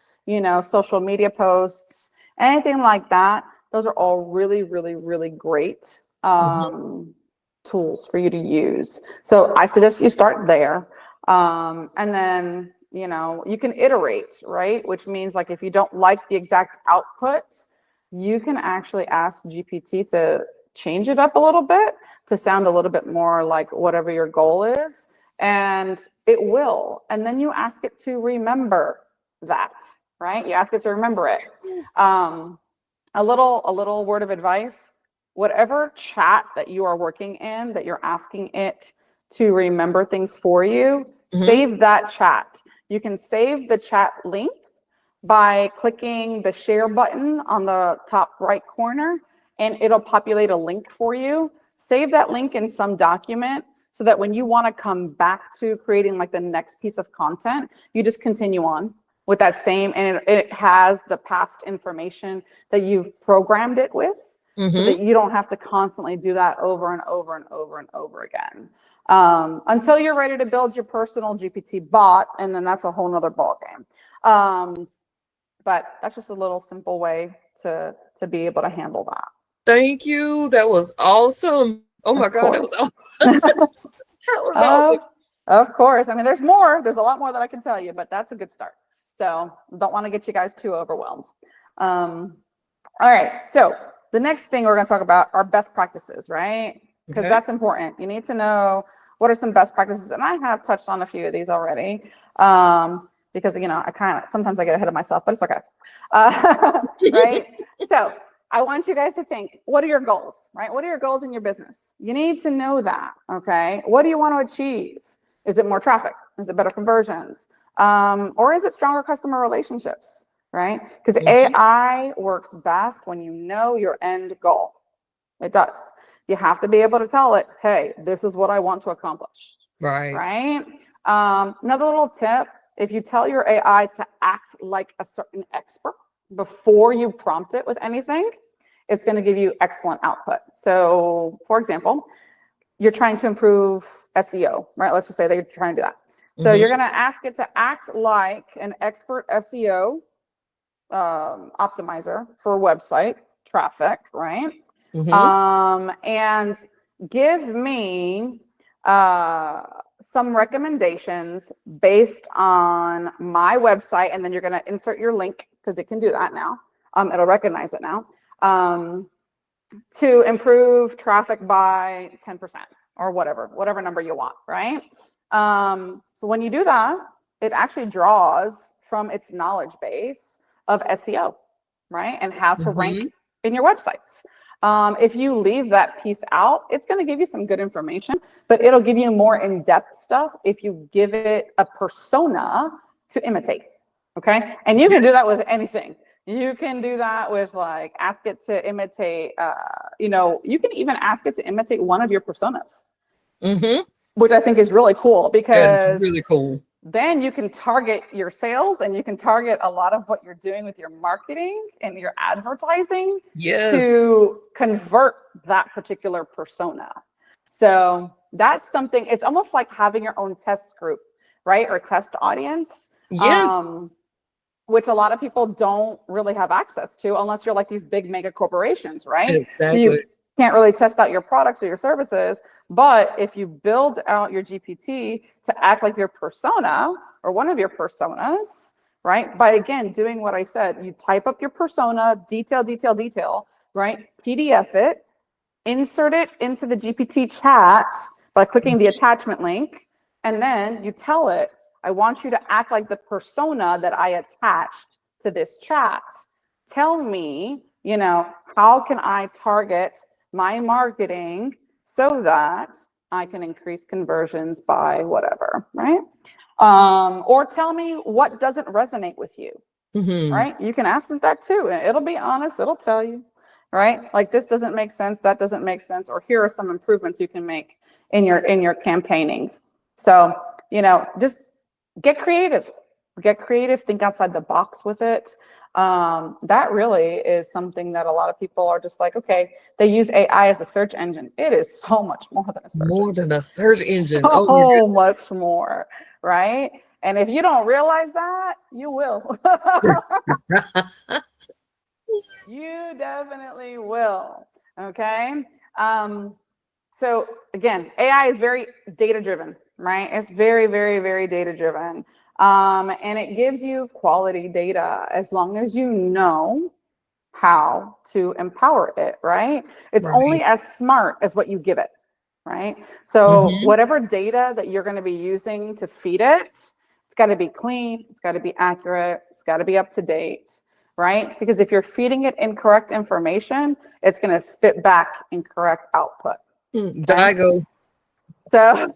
social media posts, anything like that, those are all really, really, really great Mhm. tools for you to use. So I suggest you start there. And then, you can iterate, right? Which means like if you don't like the exact output, you can actually ask GPT to change it up a little bit to sound a little bit more like whatever your goal is. And it will. And then you ask it to remember that, right? You ask it to remember it. Yes. A little word of advice: whatever chat that you are working in, that you're asking it to remember things for you, Mhm. save that chat. You can save the chat link by clicking the share button on the top right corner, and it'll populate a link for you. Save that link in some document so that when you want to come back to creating like the next piece of content, you just continue on with that same, and it has the past information that you've programmed it with, so Mhm. that you don't have to constantly do that over and over and over and over again, until you're ready to build your personal GPT bot, and then that's a whole nother ball game. But that's just a little simple way to be able to handle that. Thank you. That was awesome. Oh my Of God, that course. was awesome. That was of, awesome. of course. I mean, there's more. There's a lot more that I can tell you, but that's a good start. So don't want to get you guys too overwhelmed. Um, all right. So the next thing we're going to talk about are best practices, right? Because Okay. that's important. You need to know what are some best practices. And I have touched on a few of these already, because, I kind of, sometimes I get ahead of myself, but it's okay. Right. So I want you guys to think, what are your goals, right? What are your goals in your business? You need to know that, okay? What do you want to achieve? Is it more traffic? Is it better conversions? Or is it stronger customer relationships, right? Because Mhm. AI works best when you know your end goal. It does. You have to be able to tell it, hey, this is what I want to accomplish, Right. right? Another little tip: if you tell your AI to act like a certain expert before you prompt it with anything, it's going to give you excellent output. So, for example, you're trying to improve SEO, right? Let's just say that you're trying to do that. So Mhm. you're going to ask it to act like an expert SEO optimizer for website traffic, right? Mhm. And give me uh, some recommendations based on my website, and then you're going to insert your link because it can do that now. It'll recognize it now, to improve traffic by 10% or whatever number you want, right? So when you do that, it actually draws from its knowledge base of SEO, right? And how to rank Mhm. in your websites. If you leave that piece out, it's going to give you some good information, but it'll give you more in-depth stuff if you give it a persona to imitate. Okay. And you can do that with anything. You can do that with, like, ask it to imitate, you can even ask it to imitate one of your personas, Mhm. which I think is really cool, That is because really cool. then you can target your sales, and you can target a lot of what you're doing with your marketing and your advertising Yes. to convert that particular persona. So that's something, it's almost like having your own test group, right? Or test audience. Yes. Which a lot of people don't really have access to unless you're like these big mega corporations, right? So Exactly. you can't really test out your products or your services. But if you build out your GPT to act like your persona or one of your personas, right? By, again, doing what I said, you type up your persona, detail, right? PDF it, insert it into the GPT chat by clicking the attachment link, and then you tell it, I want you to act like the persona that I attached to this chat. Tell me, you know, how can I target my marketing so that I can increase conversions by whatever, right? Or tell me what doesn't resonate with you, right? You can ask them that too, and it'll be honest, it'll tell you, right? Like, this doesn't make sense, that doesn't make sense, or here are some improvements you can make in your campaigning. So, you know, just get creative, think outside the box with it. That really is something that a lot of people are just like, okay, they use AI as a search engine. It is so much more than a search engine. More than a search engine. So much more, right? And if you don't realize that, you will. You definitely will. Okay. So again, AI is very data driven, right? It's very, very, very data driven. And it gives you quality data as long as you know how to empower it, right? It's only as smart as what you give it, right? So whatever data that you're going to be using to feed it, it's got to be clean, it's got to be accurate, it's got to be up to date, right? Because if you're feeding it incorrect information, it's going to spit back incorrect output. Digo. So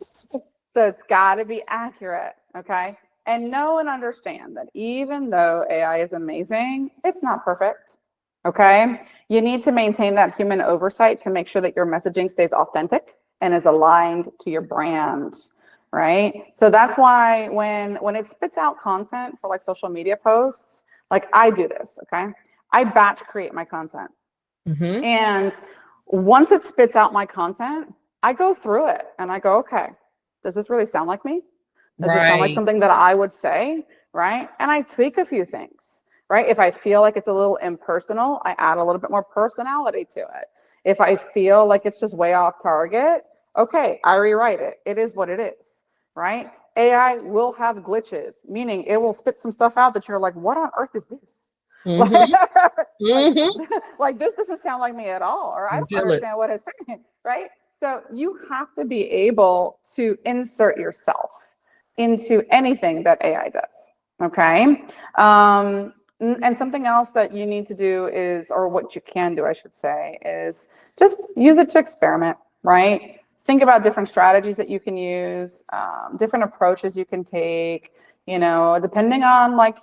it's got to be accurate, okay? And know and understand that even though AI is amazing, it's not perfect, okay? You need to maintain that human oversight to make sure that your messaging stays authentic and is aligned to your brand, right? So that's why when it spits out content for like social media posts, like I do this, okay? I batch create my content. And once it spits out my content, I go through it and I go, okay, does this really sound like me? Does it sound like something that I would say, right? And I tweak a few things, right? If I feel like it's a little impersonal, I add a little bit more personality to it. If I feel like it's just way off target, okay, I rewrite it. It is what it is, right? AI will have glitches, meaning it will spit some stuff out that you're like, what on earth is this? Like, this doesn't sound like me at all, or I don't understand what it's saying, right? So you have to be able to insert yourself into anything that AI does, okay? And something else that you need to do is, or what you can do, I should say, is just use it to experiment, right? Think about different strategies that you can use, different approaches you can take, you know, depending on, like,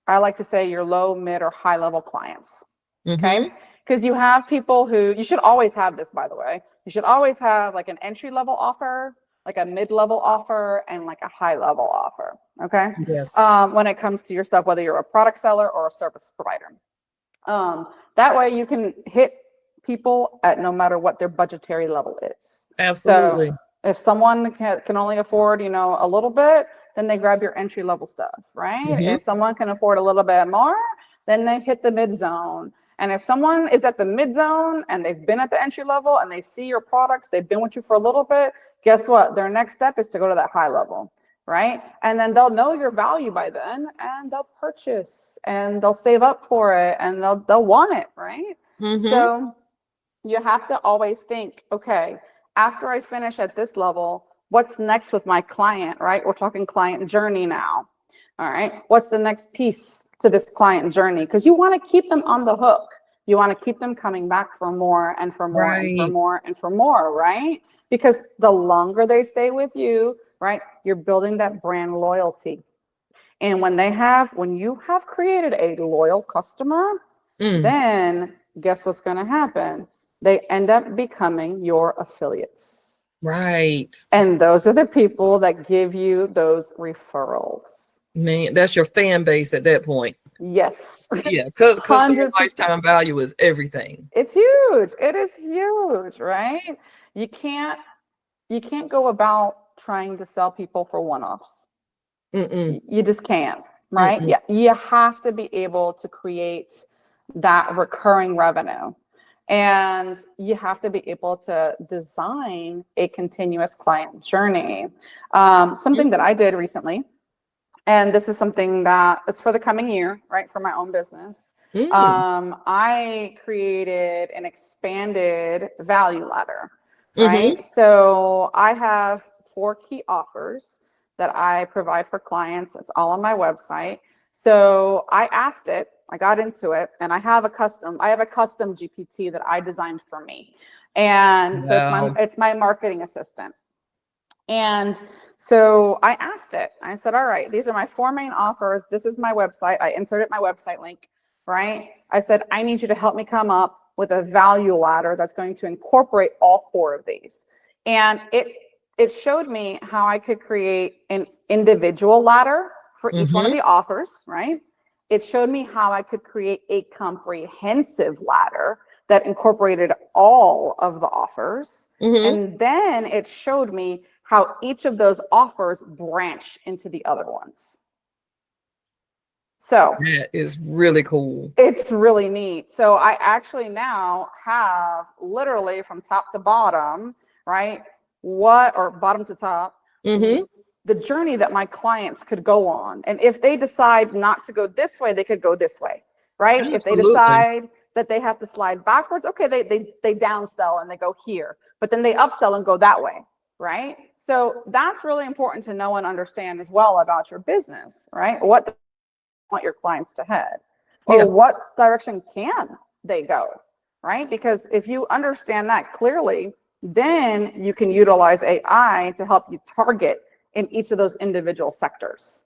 I like to say, your low, mid, or high level clients, okay? Because you have people who, you should always have this, by the way, you should always have like an entry level offer, like a mid-level offer, and like a high-level offer, okay? Yes. When it comes to your stuff, whether you're a product seller or a service provider. That way you can hit people at no matter what their budgetary level is. Absolutely. So if someone can only afford, you know, a little bit, then they grab your entry-level stuff, right? If someone can afford a little bit more, then they hit the mid-zone. And if someone is at the mid-zone and they've been at the entry level and they see your products, they've been with you for a little bit, guess what? Their next step is to go to that high level, right? And then they'll know your value by then, and they'll purchase and they'll save up for it and they'll want it, right? So you have to always think, okay, after I finish at this level, what's next with my client, right? We're talking client journey now. All right. What's the next piece to this client journey? Because you want to keep them on the hook. You want to keep them coming back for more and for more and for more and for more, right? Because the longer they stay with you, right, you're building that brand loyalty. And when you have created a loyal customer, then guess what's going to happen? They end up becoming your affiliates. Right. And those are the people that give you those referrals. Man, that's your fan base at that point. Yes. Yeah, because customer lifetime value is everything. It's huge. It is huge, right? You can't go about trying to sell people for one-offs. You just can't, right? Yeah, you have to be able to create that recurring revenue. And you have to be able to design a continuous client journey. Something that I did recently And this is something that it's for the coming year, right? For my own business. I created an expanded value ladder, right? So I have 4 key offers that I provide for clients. It's all on my website. So I asked it, I got into it, and I have a custom GPT that I designed for me. And so it's my marketing assistant. And so I asked it, I said, all right, these are my 4 main offers. This is my website. I inserted my website link, right? I said, I need you to help me come up with a value ladder that's going to incorporate all 4 of these. And it showed me how I could create an individual ladder for each one of the offers, right? It showed me how I could create a comprehensive ladder that incorporated all of the offers. And then it showed me how each of those offers branch into the other ones. So that is really cool. It's really neat. So I actually now have literally from top to bottom, right? Or bottom to top, the journey that my clients could go on. And if they decide not to go this way, they could go this way, right? Absolutely. If they decide that they have to slide backwards, okay, they downsell and they go here, but then they upsell and go that way, right? So that's really important to know and understand as well about your business, right? What do you want your clients to head? Or what direction can they go, right? Because if you understand that clearly, then you can utilize AI to help you target in each of those individual sectors.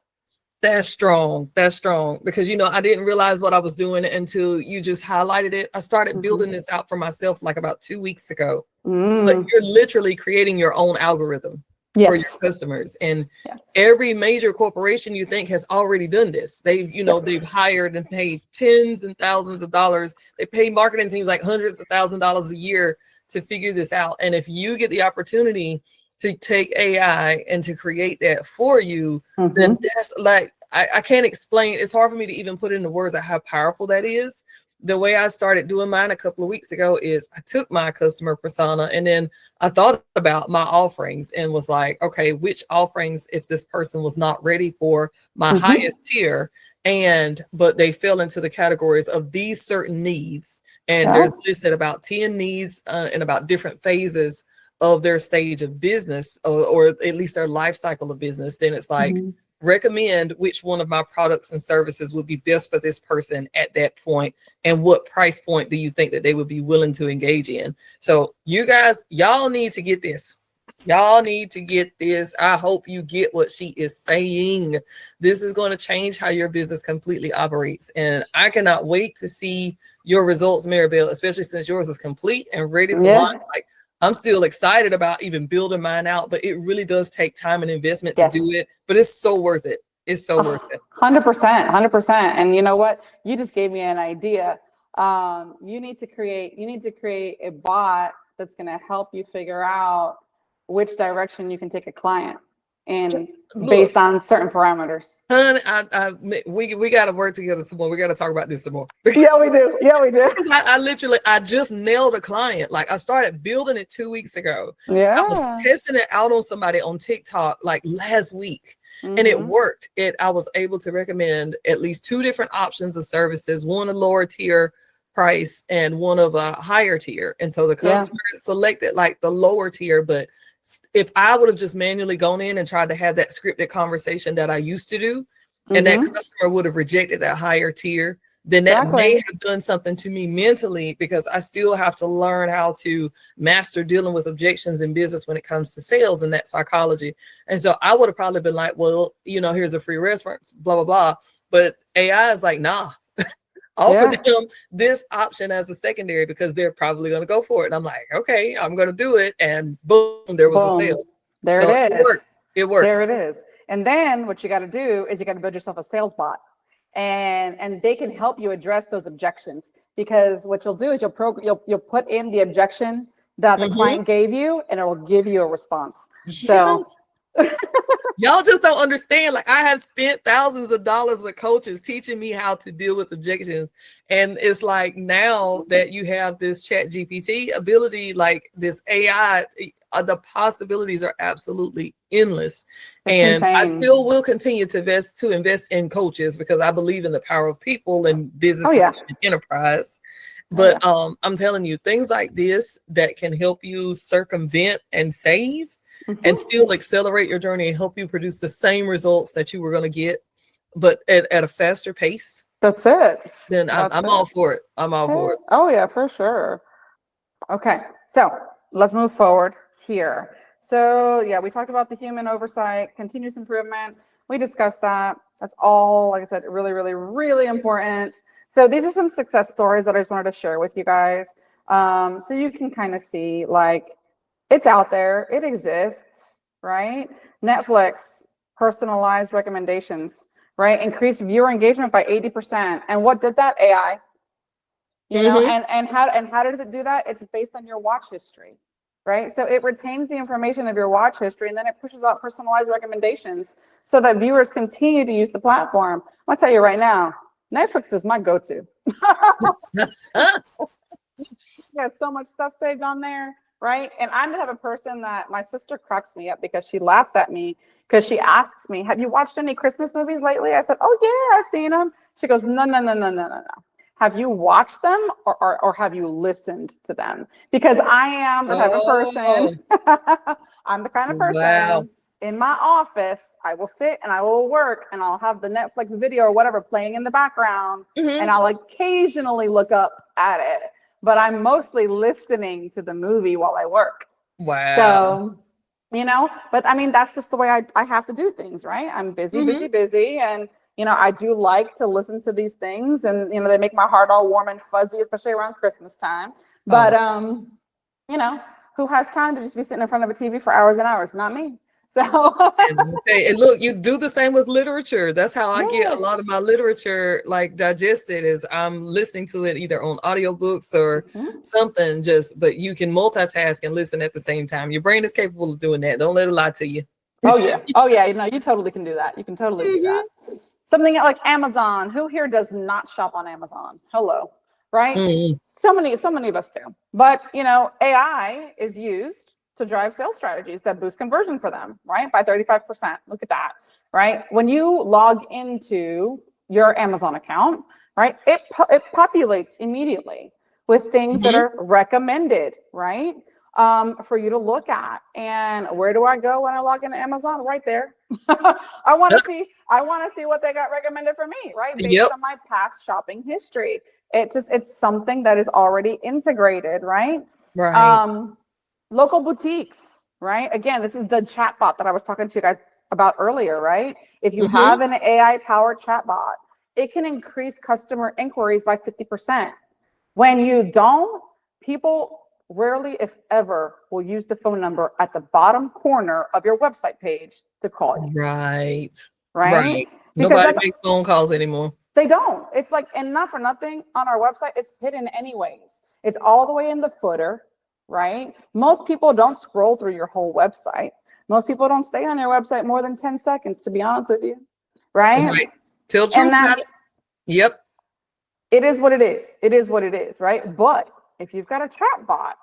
That's strong. That's strong. Because, I didn't realize what I was doing until you just highlighted it. I started building this out for myself like about 2 weeks ago. But you're literally creating your own algorithm for your customers. And every major corporation you think has already done this. They've, they've hired and paid tens and thousands of dollars. They pay marketing teams like hundreds of thousands of dollars a year to figure this out. And if you get the opportunity to take AI and to create that for you, then that's like, I can't explain. It's hard for me to even put into words of how powerful that is. The way I started doing mine a couple of weeks ago is I took my customer persona and then I thought about my offerings and was like, okay, which offerings, if this person was not ready for my highest tier, but they fell into the categories of these certain needs. And there's listed about 10 needs and about different phases of their stage of business or at least their life cycle of business. Then it's like, recommend which one of my products and services would be best for this person at that point, and what price point do you think that they would be willing to engage in. So you guys, y'all need to get this. Y'all need to get this. I hope you get what she is saying. This is going to change how your business completely operates. And I cannot wait to see your results, Maribel, especially since yours is complete and ready to launch. Like, I'm still excited about even building mine out, but it really does take time and investment to do it. But it's so worth it. It's so worth it. 100%. And you know what? You just gave me an idea. You need to create a bot that's going to help you figure out which direction you can take a client and based on certain parameters. Honey, we got to work together some more. We got to talk about this some more. Yeah, we do. I just nailed a client. Like, I started building it 2 weeks ago. I was testing it out on somebody on TikTok like last week. And it worked. I was able to recommend at least 2 different options of services, one a lower tier price and one of a higher tier. And so the customer selected like the lower tier, but if I would have just manually gone in and tried to have that scripted conversation that I used to do, and that customer would have rejected that higher tier, then that may have done something to me mentally, because I still have to learn how to master dealing with objections in business when it comes to sales and that psychology. And so I would have probably been like, well, here's a free reference, blah, blah, blah. But AI is like, nah, offer them this option as a secondary because they're probably going to go for it. And I'm like, okay, I'm going to do it. And boom, there was a sale. There it is. It works. There it is. And then what you got to do is you got to build yourself a sales bot. And they can help you address those objections, because what you'll do is you'll put in the objection that the client gave you, and it will give you a response. So Y'all just don't understand. Like, I have spent thousands of dollars with coaches teaching me how to deal with objections. And it's like, now that you have this Chat GPT ability, like this AI, the possibilities are absolutely endless. That's and I insane. still will continue to invest in coaches, because I believe in the power of people and businesses and enterprise. But I'm telling you, things like this that can help you circumvent and save and still accelerate your journey and help you produce the same results that you were going to get, but at a faster pace. That's it. Then I'm all for it. I'm all for it. Oh yeah, for sure. Okay, so let's move forward here. So yeah, we talked about the human oversight, continuous improvement. We discussed that. That's all, like I said, really, really, really important. So these are some success stories that I just wanted to share with you guys. So you can kind of see, like, it's out there, it exists, right? Netflix, personalized recommendations, right? Increased viewer engagement by 80%. And what did that? AI. You know, and how does it do that? It's based on your watch history, right? So it retains the information of your watch history, and then it pushes out personalized recommendations so that viewers continue to use the platform. I'm gonna tell you right now, Netflix is my go-to. Got so much stuff saved on there, right? And I'm the type of person that my sister cracks me up because she laughs at me because she asks me, "Have you watched any Christmas movies lately?" I said, "Oh yeah, I've seen them." She goes, "No, no, no, no, no, no, no. Have you watched them or have you listened to them?" Because I am the type of person, I'm the kind of person in my office, I will sit and I will work and I'll have the Netflix video or whatever playing in the background, and I'll occasionally look up at it, but I'm mostly listening to the movie while I work. Wow. So, you know, but I mean, that's just the way I have to do things, right? I'm busy, busy. And, you know, I do like to listen to these things, and, you know, they make my heart all warm and fuzzy, especially around Christmas time. But, you know, who has time to just be sitting in front of a TV for hours and hours? Not me. So and look, you do the same with literature. That's how I get a lot of my literature like digested, is I'm listening to it either on audiobooks or something, but you can multitask and listen at the same time. Your brain is capable of doing that. Don't let it lie to you. Oh yeah, no, you totally can do that. You can totally do that. Something like Amazon. Who here does not shop on Amazon? Hello, right? So many of us do. But, you know, AI is used to drive sales strategies that boost conversion for them, right? By 35%. Look at that, right? When you log into your Amazon account, right, it populates immediately with things that are recommended, right? For you to look at. And where do I go when I log into Amazon? Right there. I want to see what they got recommended for me, right? Based on my past shopping history. It's something that is already integrated, right? Right. Local boutiques, right? Again, this is the chatbot that I was talking to you guys about earlier, right? If you have an AI-powered chatbot, it can increase customer inquiries by 50%. When you don't, people rarely, if ever, will use the phone number at the bottom corner of your website page to call you. Right. Because nobody makes phone calls anymore. They don't. It's like, and not for nothing, on our website, it's hidden anyways. It's all the way in the footer, right? Most people don't scroll through your whole website. Most people don't stay on your website more than 10 seconds, to be honest with you, right? Tell truth about it. Yep. It is what it is. It is what it is, right? But if you've got a chat bot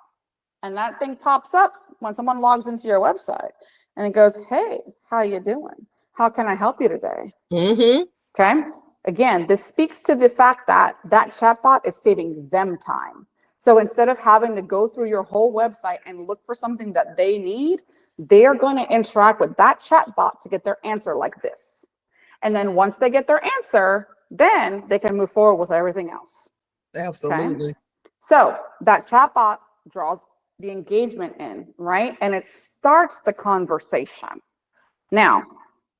and that thing pops up when someone logs into your website and it goes, "Hey, how you doing? How can I help you today?" Okay. Again, this speaks to the fact that that chatbot is saving them time. So instead of having to go through your whole website and look for something that they need, they are going to interact with that chatbot to get their answer like this. And then once they get their answer, then they can move forward with everything else. Absolutely. Okay? So that chatbot draws the engagement in, right? And it starts the conversation. Now,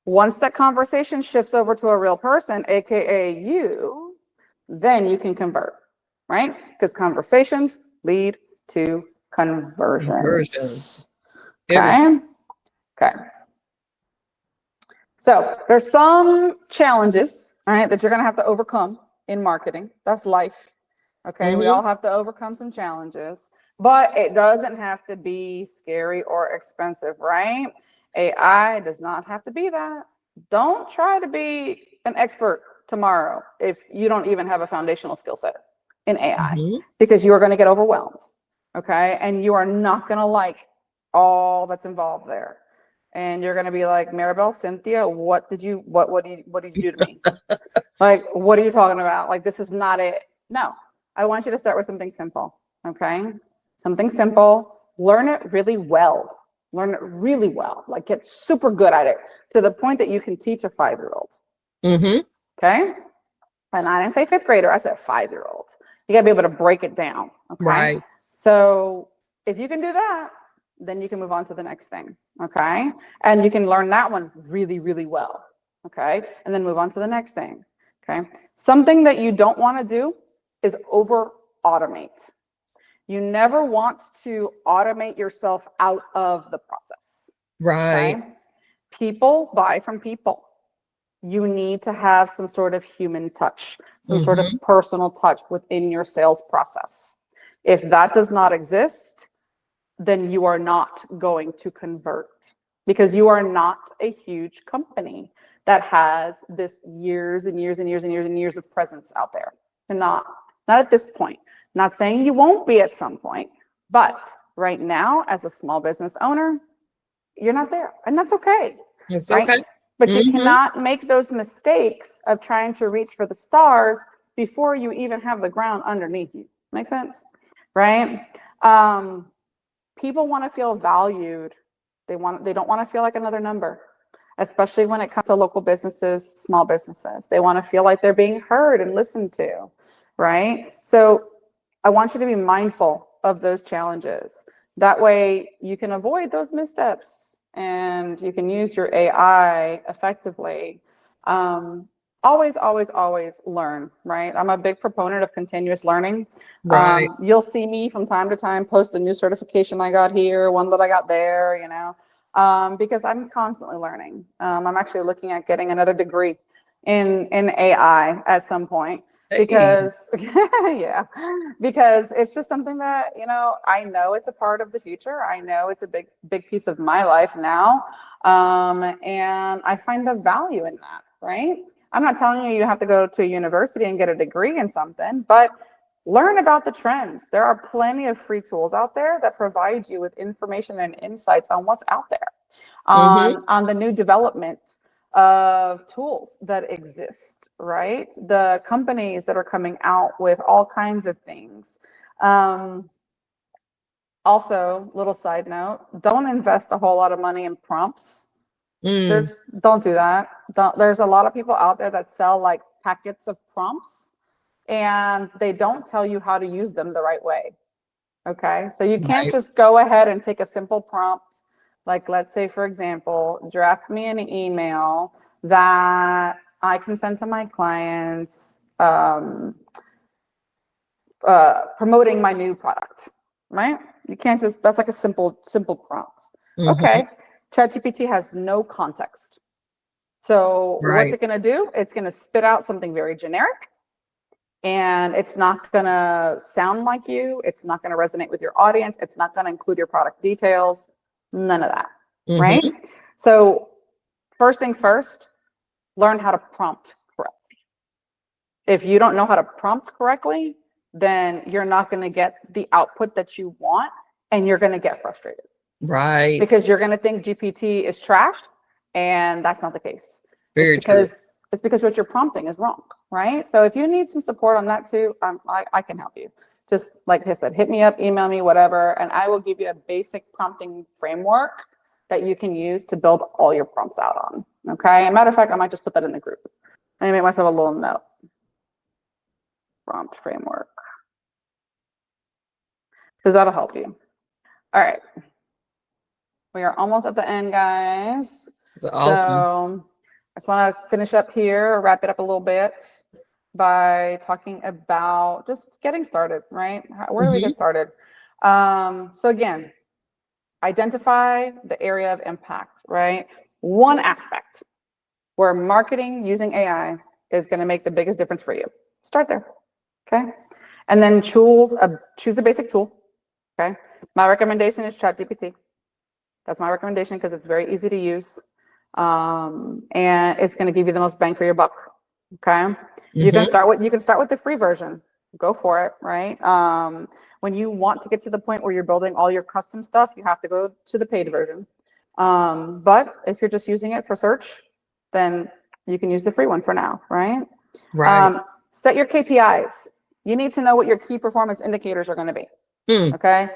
once that conversation shifts over to a real person, AKA you, then you can convert, right? Because conversations lead to conversions. Okay. So there's some challenges, all right, that you're going to have to overcome in marketing. That's life. Okay. We all have to overcome some challenges, but it doesn't have to be scary or expensive, right? AI does not have to be that. Don't try to be an expert tomorrow if you don't even have a foundational skill set in AI, because you are going to get overwhelmed. Okay. And you are not going to like all that's involved there. And you're going to be like, Maribel, Cynthia, what did you do to me? Like, what are you talking about? Like, this is not it. No, I want you to start with something simple. Okay. Something simple, learn it really well. Learn it really well. Like, get super good at it to the point that you can teach a 5-year-old. Okay. And I didn't say 5th grader, I said 5-year-old. You got to be able to break it down. Okay. Right. So if you can do that, then you can move on to the next thing. Okay. And you can learn that one really, really well. Okay. And then move on to the next thing. Okay. Something that you don't want to do is over automate. You never want to automate yourself out of the process. Right. Okay? People buy from people. You need to have some sort of human touch, some sort of personal touch within your sales process. If that does not exist, then you are not going to convert, because you are not a huge company that has this years and years and years and years and years of presence out there. And not at this point. Not saying you won't be at some point, but right now, as a small business owner, you're not there, and that's okay. It's right? okay. But you cannot make those mistakes of trying to reach for the stars before you even have the ground underneath you. Make sense? Right? People want to feel valued. They don't want to feel like another number, especially when it comes to local businesses, small businesses. They want to feel like they're being heard and listened to, right? So I want you to be mindful of those challenges. That way you can avoid those missteps and you can use your AI effectively. Always, always, always learn, right? I'm a big proponent of continuous learning. Right. You'll see me from time to time post a new certification I got here, one that I got there, because I'm constantly learning. I'm actually looking at getting another degree in AI at some point. Because because it's just something that, I know it's a part of the future. I know it's a big piece of my life now. And I find the value in that, right? I'm not telling you have to go to a university and get a degree in something, but learn about the trends. There are plenty of free tools out there that provide you with information and insights on what's out there, on the new development of tools that exist, right? The companies that are coming out with all kinds of things. Also, little side note, don't invest a whole lot of money in prompts. Don't do that. There's a lot of people out there that sell like packets of prompts and they don't tell you how to use them the right way. Okay, so you can't just go ahead and take a simple prompt. Like, let's say, for example, draft me an email that I can send to my clients promoting my new product, right? You can't just, that's like a simple prompt. Okay, ChatGPT has no context. So what's it gonna do? It's gonna spit out something very generic, and it's not gonna sound like you. It's not gonna resonate with your audience. It's not gonna include your product details. None of that, right? So first things first, learn how to prompt correctly. If you don't know how to prompt correctly, then you're not gonna get the output that you want, and you're gonna get frustrated. Right. Because you're gonna think GPT is trash, and that's not the case. Very true. It's because what you're prompting is wrong, right? So if you need some support on that too, I can help you. Just like I said, hit me up, email me, whatever, and I will give you a basic prompting framework that you can use to build all your prompts out on, okay? As a matter of fact, I might just put that in the group. Let me make myself a little note. Prompt framework. Because that'll help you. All right. We are almost at the end, guys. This is awesome. So I just want to finish up here, wrap it up a little bit by talking about just getting started, right? Where do we get started? So again, identify the area of impact, right? One aspect where marketing using AI is going to make the biggest difference for you. Start there, okay? And then choose a basic tool, okay? My recommendation is ChatGPT. That's my recommendation because it's very easy to use. And it's going to give you the most bang for your buck. Okay. You can start with the free version. Go for it, right? When you want to get to the point where you're building all your custom stuff, you have to go to the paid version. But if you're just using it for search, then you can use the free one for now, right? Right. Set your KPIs. You need to know what your key performance indicators are going to be. Okay.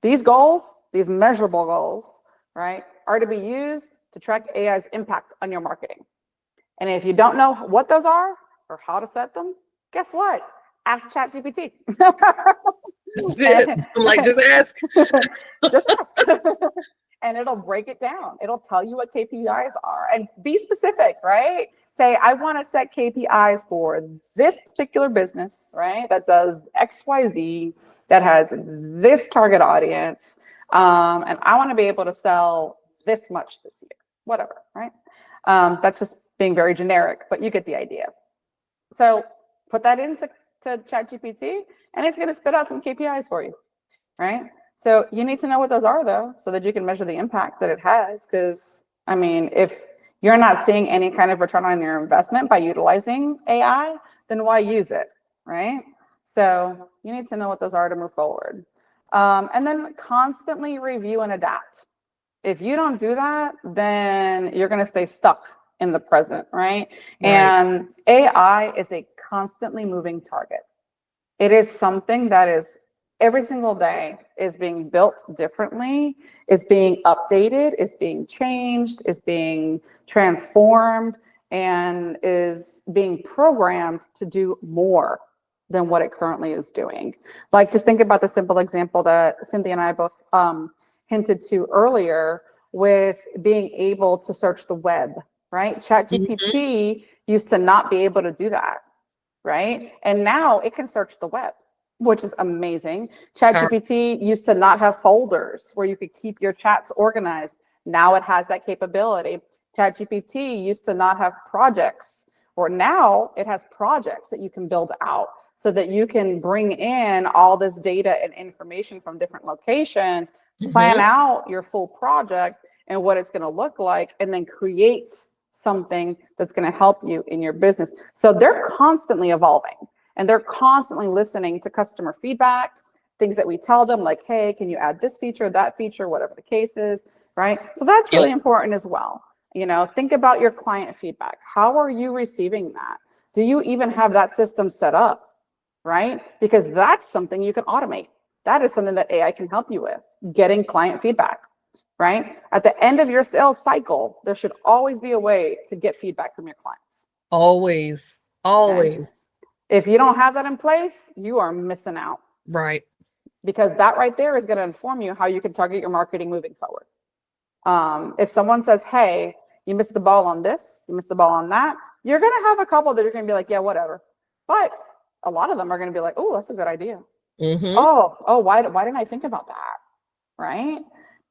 These goals, these measurable goals, right, are to be used to track AI's impact on your marketing. And if you don't know what those are or how to set them, guess what? Ask ChatGPT. That's it. I'm like, just ask. Just ask. And it'll break it down. It'll tell you what KPIs are and be specific, right? Say, I want to set KPIs for this particular business, right? That does XYZ, that has this target audience. And I want to be able to sell this much this year, whatever, right? That's just being very generic, but you get the idea. So put that into ChatGPT and it's going to spit out some KPIs for you, right? So you need to know what those are though, so that you can measure the impact that it has. Because I mean, if you're not seeing any kind of return on your investment by utilizing AI, then why use it, right? So you need to know what those are to move forward. And then constantly review and adapt. If you don't do that, then you're going to stay stuck in the present, right? And AI is a constantly moving target. It is something that is every single day is being built differently, is being updated, is being changed, is being transformed, and is being programmed to do more than what it currently is doing. Like, just think about the simple example that Cynthia and I both hinted to earlier with being able to search the web, right? ChatGPT used to not be able to do that, right? And now it can search the web, which is amazing. ChatGPT used to not have folders where you could keep your chats organized. Now it has that capability. ChatGPT used to not have projects, or now it has projects that you can build out so that you can bring in all this data and information from different locations, plan out your full project and what it's going to look like, and then create something that's going to help you in your business. So they're constantly evolving and they're constantly listening to customer feedback, things that we tell them, like, hey, can you add this feature, that feature, whatever the case is, right? So that's really important as well. You know, think about your client feedback. How are you receiving that? Do you even have that system set up, right? Because that's something you can automate. That is something that AI can help you with, getting client feedback, right? At the end of your sales cycle, there should always be a way to get feedback from your clients. Always. Okay? If you don't have that in place, you are missing out. Right. Because that right there is going to inform you how you can target your marketing moving forward. If someone says, hey, you missed the ball on this, you missed the ball on that, you're going to have a couple that you're going to be like, yeah, whatever. But a lot of them are going to be like, oh, that's a good idea. Oh, why didn't I think about that? Right?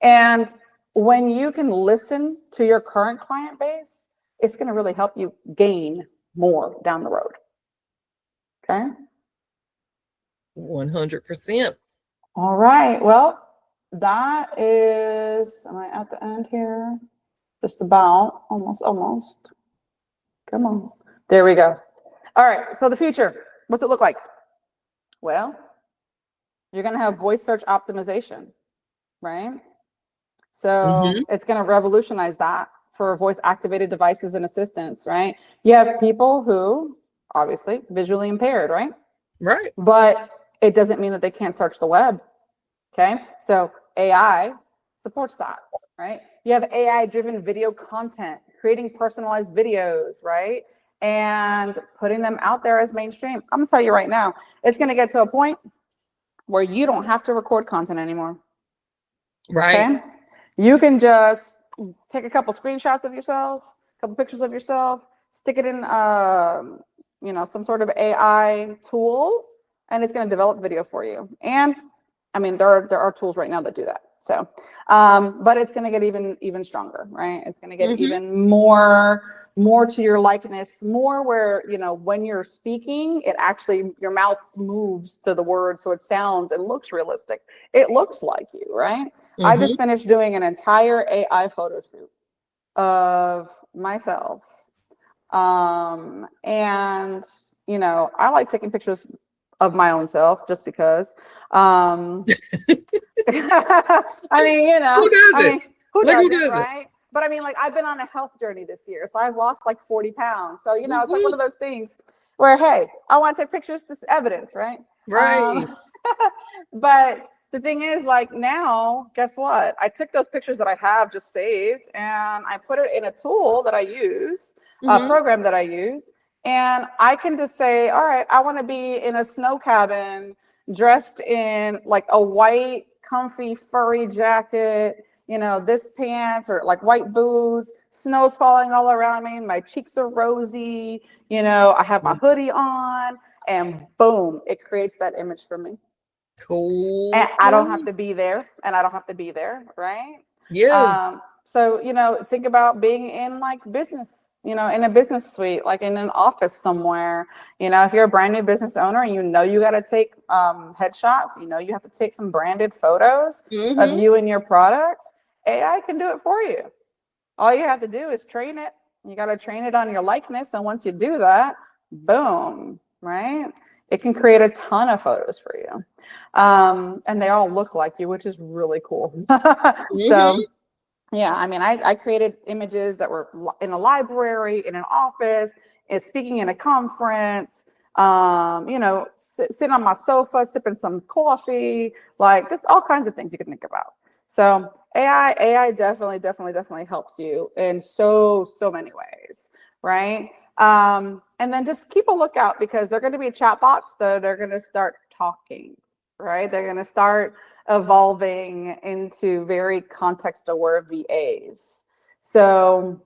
And when you can listen to your current client base, it's going to really help you gain more down the road. Okay? 100%. All right. Well, that is, am I at the end here? Just about, almost. Come on. There we go. All right. So the future, what's it look like? Well, you're going to have voice search optimization, right? So it's going to revolutionize that for voice activated devices and assistants, right? You have people who obviously visually impaired, right? Right. But it doesn't mean that they can't search the web. Okay. So AI supports that, right? You have AI driven video content, creating personalized videos, right? And putting them out there as mainstream. I'm gonna tell you right now, it's gonna get to a point where you don't have to record content anymore. Right. Okay? You can just take a couple screenshots of yourself, a couple pictures of yourself, stick it in some sort of AI tool, and it's going to develop video for you. And I mean, there are tools right now that do that. So, but it's going to get even stronger, right? It's going to get even more to your likeness, more where, you know, when you're speaking, it actually, your mouth moves to the word, so it sounds and looks realistic. It looks like you, right? I just finished doing an entire AI photo shoot of myself. And, you know, I like taking pictures of my own self just because. I mean, you know, Who does it? who Like, who doesn't, does it? right? But I mean, like, I've been on a health journey this year, so I've lost like 40 pounds. So, you know, it's like one of those things where, hey, I want to take pictures, this evidence, right? Right. But the thing is, like, now, guess what? I took those pictures that I have just saved and I put it in a tool that I use, a program that I use, and I can just say, all right, I want to be in a snow cabin dressed in like a white, comfy, furry jacket, you know, this pants or like white boots, snow's falling all around me, my cheeks are rosy, you know, I have my hoodie on, and boom, it creates that image for me. Cool. And I don't have to be there, and I don't have to be there, right? Yes. So, you know, think about being in like business, you know, in a business suite, like in an office somewhere. You know, if you're a brand new business owner and you know you got to take headshots, you know, you have to take some branded photos of you and your products, AI can do it for you. All you have to do is train it. You got to train it on your likeness. And once you do that, boom, right? It can create a ton of photos for you. And they all look like you, which is really cool. So, yeah, I mean, I created images that were in a library, in an office, and speaking in a conference, you know, sitting on my sofa, sipping some coffee, like just all kinds of things you can think about. So AI definitely helps you in so many ways, right? And then just keep a lookout because they're going to be chatbots that are going to start talking, right? They're going to start evolving into very context-aware VAs. So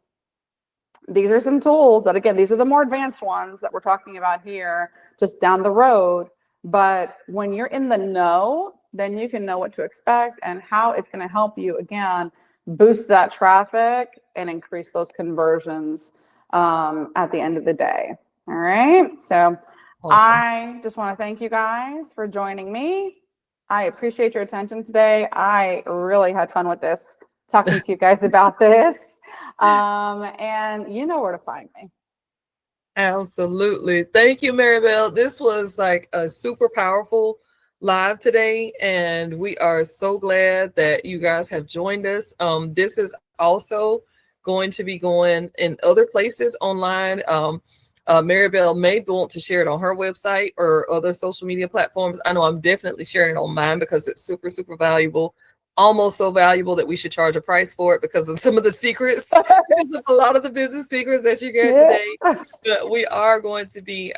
these are some tools that, again, these are the more advanced ones that we're talking about here, just down the road. But when you're in the know, then you can know what to expect and how it's going to help you, again, boost that traffic and increase those conversions at the end of the day. All right. So awesome. I just want to thank you guys for joining me. I appreciate your attention today. I really had fun with this, talking to you guys about this. And you know where to find me. Absolutely. Thank you, Maribel. This was like a super powerful live today, and we are so glad that you guys have joined us. This is also going to be going in other places online. Maribel may want to share it on her website or other social media platforms. I know I'm definitely sharing it on mine because it's super valuable. Almost so valuable that we should charge a price for it because of some of the secrets, because of a lot of the business secrets that you get today. But we are going to be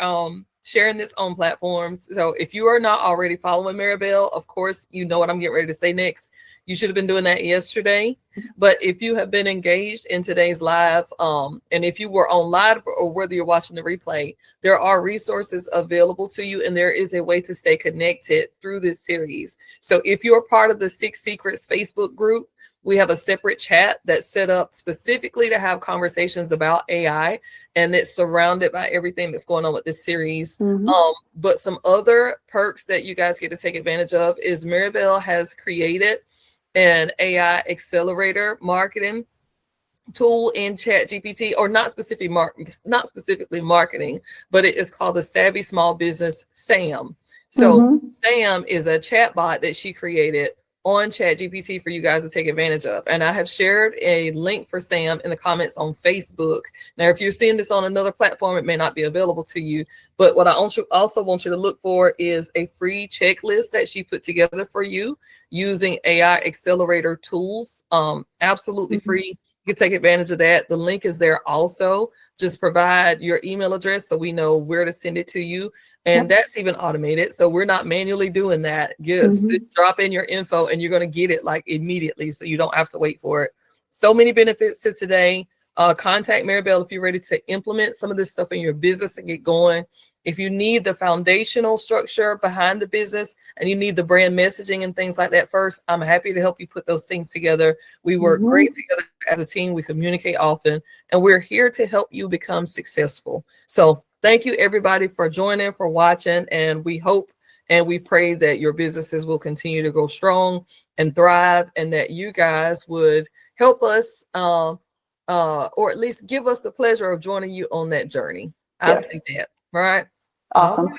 sharing this on platforms. So if you are not already following Maribel, of course, you know what I'm getting ready to say next. You should have been doing that yesterday. But if you have been engaged in today's live, and if you were on live or whether you're watching the replay, there are resources available to you, and there is a way to stay connected through this series. So if you're part of the 6 Secrets Facebook group, we have a separate chat that's set up specifically to have conversations about AI, and it's surrounded by everything that's going on with this series. But some other perks that you guys get to take advantage of is Maribel has created an AI accelerator marketing tool in ChatGPT, or not specifically marketing, but it is called the Savvy Small Business SAM. So SAM is a chatbot that she created on ChatGPT for you guys to take advantage of. And I have shared a link for SAM in the comments on Facebook. Now, if you're seeing this on another platform, it may not be available to you. But what I also want you to look for is a free checklist that she put together for you using AI accelerator tools. Absolutely free. You can take advantage of that. The link is there also. Just provide your email address so we know where to send it to you. And that's even automated. So we're not manually doing that. Just drop in your info and you're going to get it like immediately. So you don't have to wait for it. So many benefits to today. contact Maribel if you're ready to implement some of this stuff in your business and get going. If you need the foundational structure behind the business and you need the brand messaging and things like that first, I'm happy to help you put those things together. We work great together as a team. We communicate often, and we're here to help you become successful. So thank you, everybody, for joining, for watching, and we hope and we pray that your businesses will continue to go strong and thrive, and that you guys would help us or at least give us the pleasure of joining you on that journey. I Yes. see that. All right. Awesome.